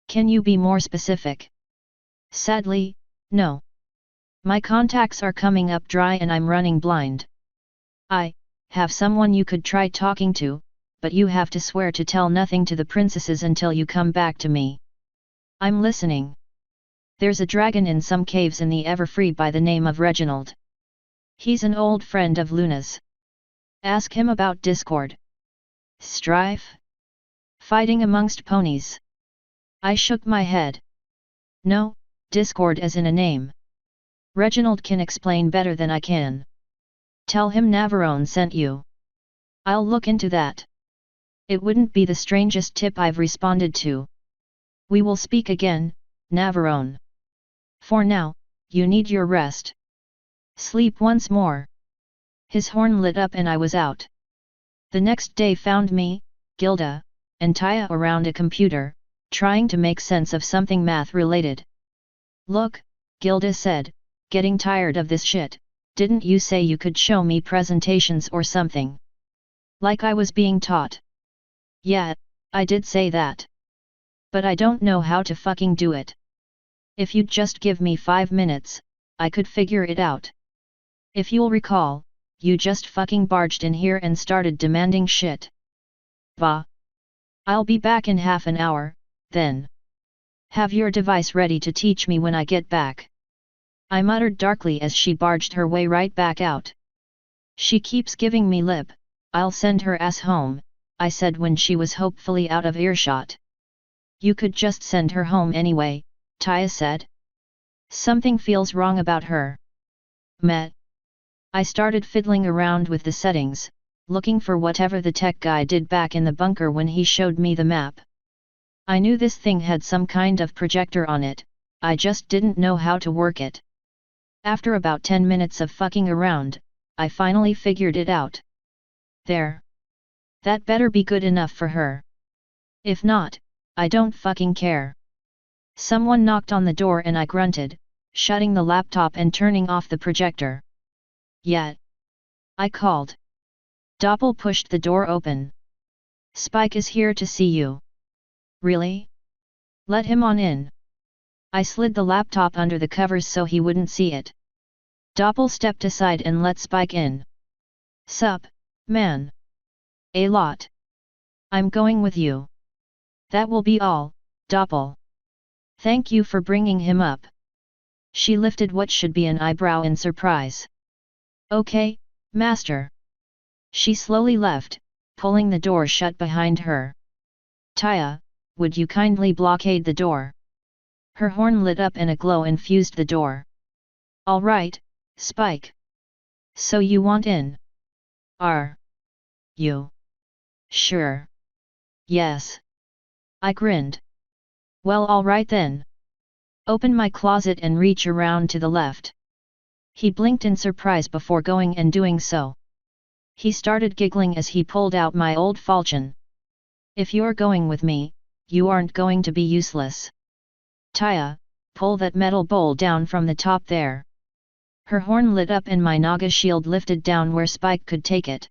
S1: Can you be more specific? Sadly, no. My contacts are coming up dry and I'm running blind. I have someone you could try talking to, but you have to swear to tell nothing to the princesses until you come back to me. I'm listening. There's a dragon in some caves in the Everfree by the name of Reginald. He's an old friend of Luna's. Ask him about discord. Strife? Fighting amongst ponies? I shook my head. No, discord as in a name. Reginald can explain better than I can. Tell him Navarone sent you. I'll look into that. It wouldn't be the strangest tip I've responded to. We will speak again, Navarone. For now, you need your rest. Sleep once more. His horn lit up and I was out. The next day found me, Gilda, and Taya around a computer, trying to make sense of something math-related. Look, Gilda said, getting tired of this shit, didn't you say you could show me presentations or something? Like I was being taught. Yeah, I did say that. But I don't know how to fucking do it. If you'd just give me 5 minutes, I could figure it out. If you'll recall, you just fucking barged in here and started demanding shit. Bah. I'll be back in half an hour, then. Have your device ready to teach me when I get back. I muttered darkly as she barged her way right back out. She keeps giving me lip, I'll send her ass home, I said when she was hopefully out of earshot. You could just send her home anyway, Taya said. Something feels wrong about her. Meh. I started fiddling around with the settings, looking for whatever the tech guy did back in the bunker when he showed me the map. I knew this thing had some kind of projector on it, I just didn't know how to work it. After about 10 minutes of fucking around, I finally figured it out. There. That better be good enough for her. If not, I don't fucking care. Someone knocked on the door and I grunted, shutting the laptop and turning off the projector. Yeah. I called. Doppel pushed the door open. Spike is here to see you. Really? Let him on in. I slid the laptop under the covers so he wouldn't see it. Doppel stepped aside and let Spike in. Sup, man? A lot. I'm going with you. That will be all, Doppel. Thank you for bringing him up. She lifted what should be an eyebrow in surprise. Okay, master. She slowly left, pulling the door shut behind her. Taya, would you kindly blockade the door? Her horn lit up and a glow infused the door. All right, Spike. So you want in? Are you sure? Yes. I grinned. Well, all right then. Open my closet and reach around to the left. He blinked in surprise before going and doing so. He started giggling as he pulled out my old falchion. If you're going with me, you aren't going to be useless. Taya, pull that metal bowl down from the top there. Her horn lit up and my Naga shield lifted down where Spike could take it.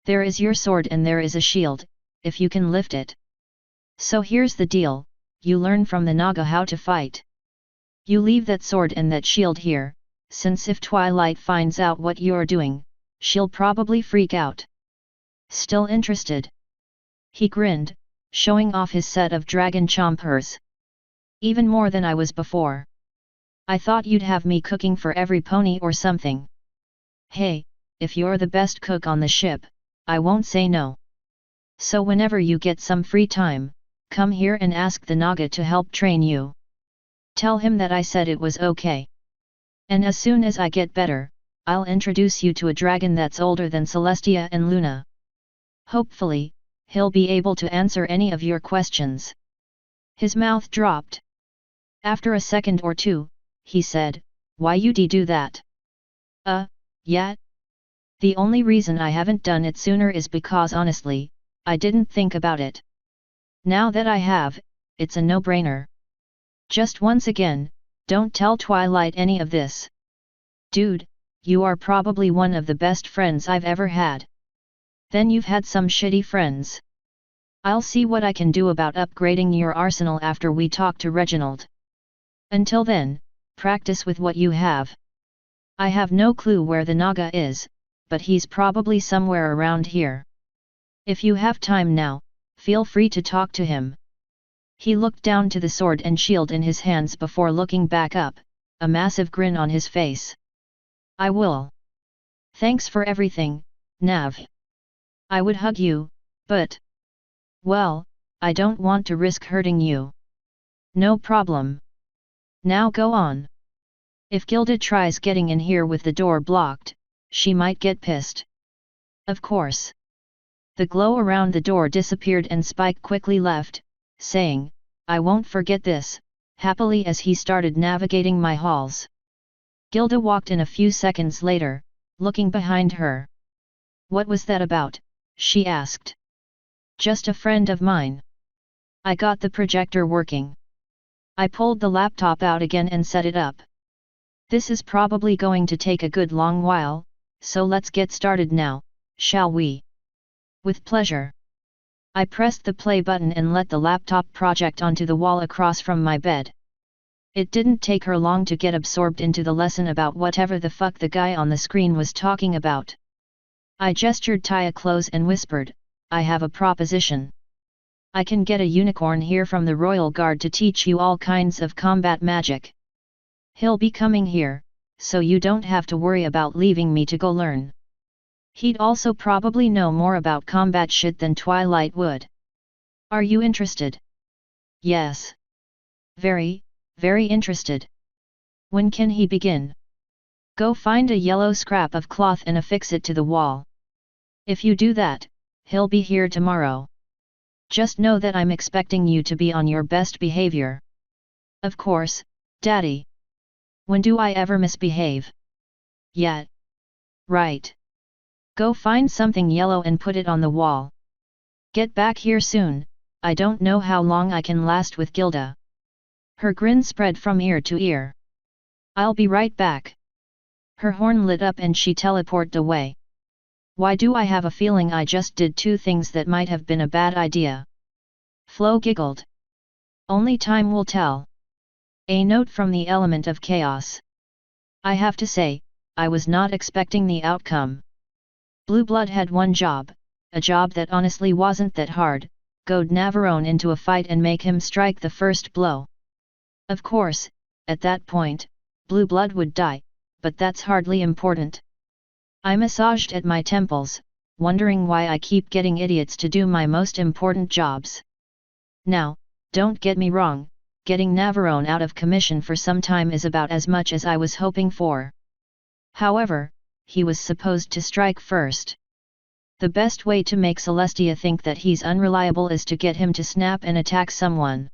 S1: There is your sword and there is a shield, if you can lift it. So here's the deal, you learn from the Naga how to fight. You leave that sword and that shield here, since if Twilight finds out what you're doing, she'll probably freak out. Still interested? He grinned, showing off his set of dragon chompers. Even more than I was before. I thought you'd have me cooking for every pony or something. Hey, if you're the best cook on the ship, I won't say no. So whenever you get some free time, come here and ask the Naga to help train you. Tell him that I said it was okay. And as soon as I get better, I'll introduce you to a dragon that's older than Celestia and Luna. Hopefully, he'll be able to answer any of your questions. His mouth dropped. After a second or two, he said, why you'd do that? Yeah? The only reason I haven't done it sooner is because honestly, I didn't think about it. Now that I have, it's a no-brainer. Just once again, don't tell Twilight any of this. Dude, you are probably one of the best friends I've ever had. Then you've had some shitty friends. I'll see what I can do about upgrading your arsenal after we talk to Reginald. Until then, practice with what you have. I have no clue where the Naga is, but he's probably somewhere around here. If you have time now, feel free to talk to him. He looked down to the sword and shield in his hands before looking back up, a massive grin on his face. I will. Thanks for everything, Nav. I would hug you, but... well, I don't want to risk hurting you. No problem. Now go on. If Gilda tries getting in here with the door blocked, she might get pissed. Of course. The glow around the door disappeared and Spike quickly left, saying, I won't forget this, happily as he started navigating my halls. Gilda walked in a few seconds later, looking behind her. What was that about? She asked. Just a friend of mine. I got the projector working. I pulled the laptop out again and set it up. This is probably going to take a good long while, so let's get started now, shall we? With pleasure. I pressed the play button and let the laptop project onto the wall across from my bed. It didn't take her long to get absorbed into the lesson about whatever the fuck the guy on the screen was talking about. I gestured Taya close and whispered, I have a proposition. I can get a unicorn here from the Royal Guard to teach you all kinds of combat magic. He'll be coming here, so you don't have to worry about leaving me to go learn. He'd also probably know more about combat shit than Twilight would. Are you interested? Yes. Very, very interested. When can he begin? Go find a yellow scrap of cloth and affix it to the wall. If you do that, he'll be here tomorrow. Just know that I'm expecting you to be on your best behavior. Of course, Daddy. When do I ever misbehave? Yet. Right. Go find something yellow and put it on the wall. Get back here soon, I don't know how long I can last with Gilda. Her grin spread from ear to ear. I'll be right back. Her horn lit up and she teleported away. Why do I have a feeling I just did two things that might have been a bad idea? Flo giggled. Only time will tell. A note from the element of chaos. I have to say, I was not expecting the outcome. Blue Blood had one job, a job that honestly wasn't that hard, goad Navarone into a fight and make him strike the first blow. Of course, at that point, Blue Blood would die, but that's hardly important. I massaged at my temples, wondering why I keep getting idiots to do my most important jobs. Now, don't get me wrong, getting Navarone out of commission for some time is about as much as I was hoping for. However, he was supposed to strike first. The best way to make Celestia think that he's unreliable is to get him to snap and attack someone.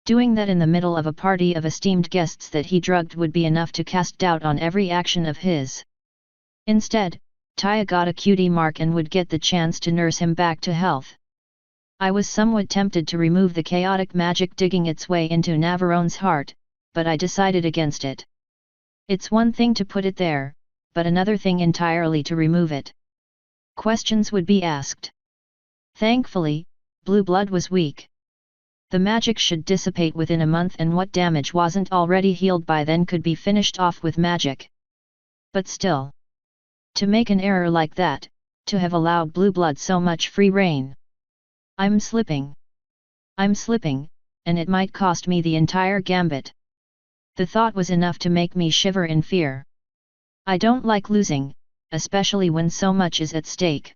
S1: Doing that in the middle of a party of esteemed guests that he drugged would be enough to cast doubt on every action of his. Instead, Taya got a cutie mark and would get the chance to nurse him back to health. I was somewhat tempted to remove the chaotic magic digging its way into Navarone's heart, but I decided against it. It's one thing to put it there, but another thing entirely to remove it. Questions would be asked. Thankfully, Blue Blood was weak. The magic should dissipate within a month and what damage wasn't already healed by then could be finished off with magic. But still. To make an error like that, to have allowed Blue Blood so much free rein. I'm slipping, and it might cost me the entire gambit. The thought was enough to make me shiver in fear. I don't like losing, especially when so much is at stake.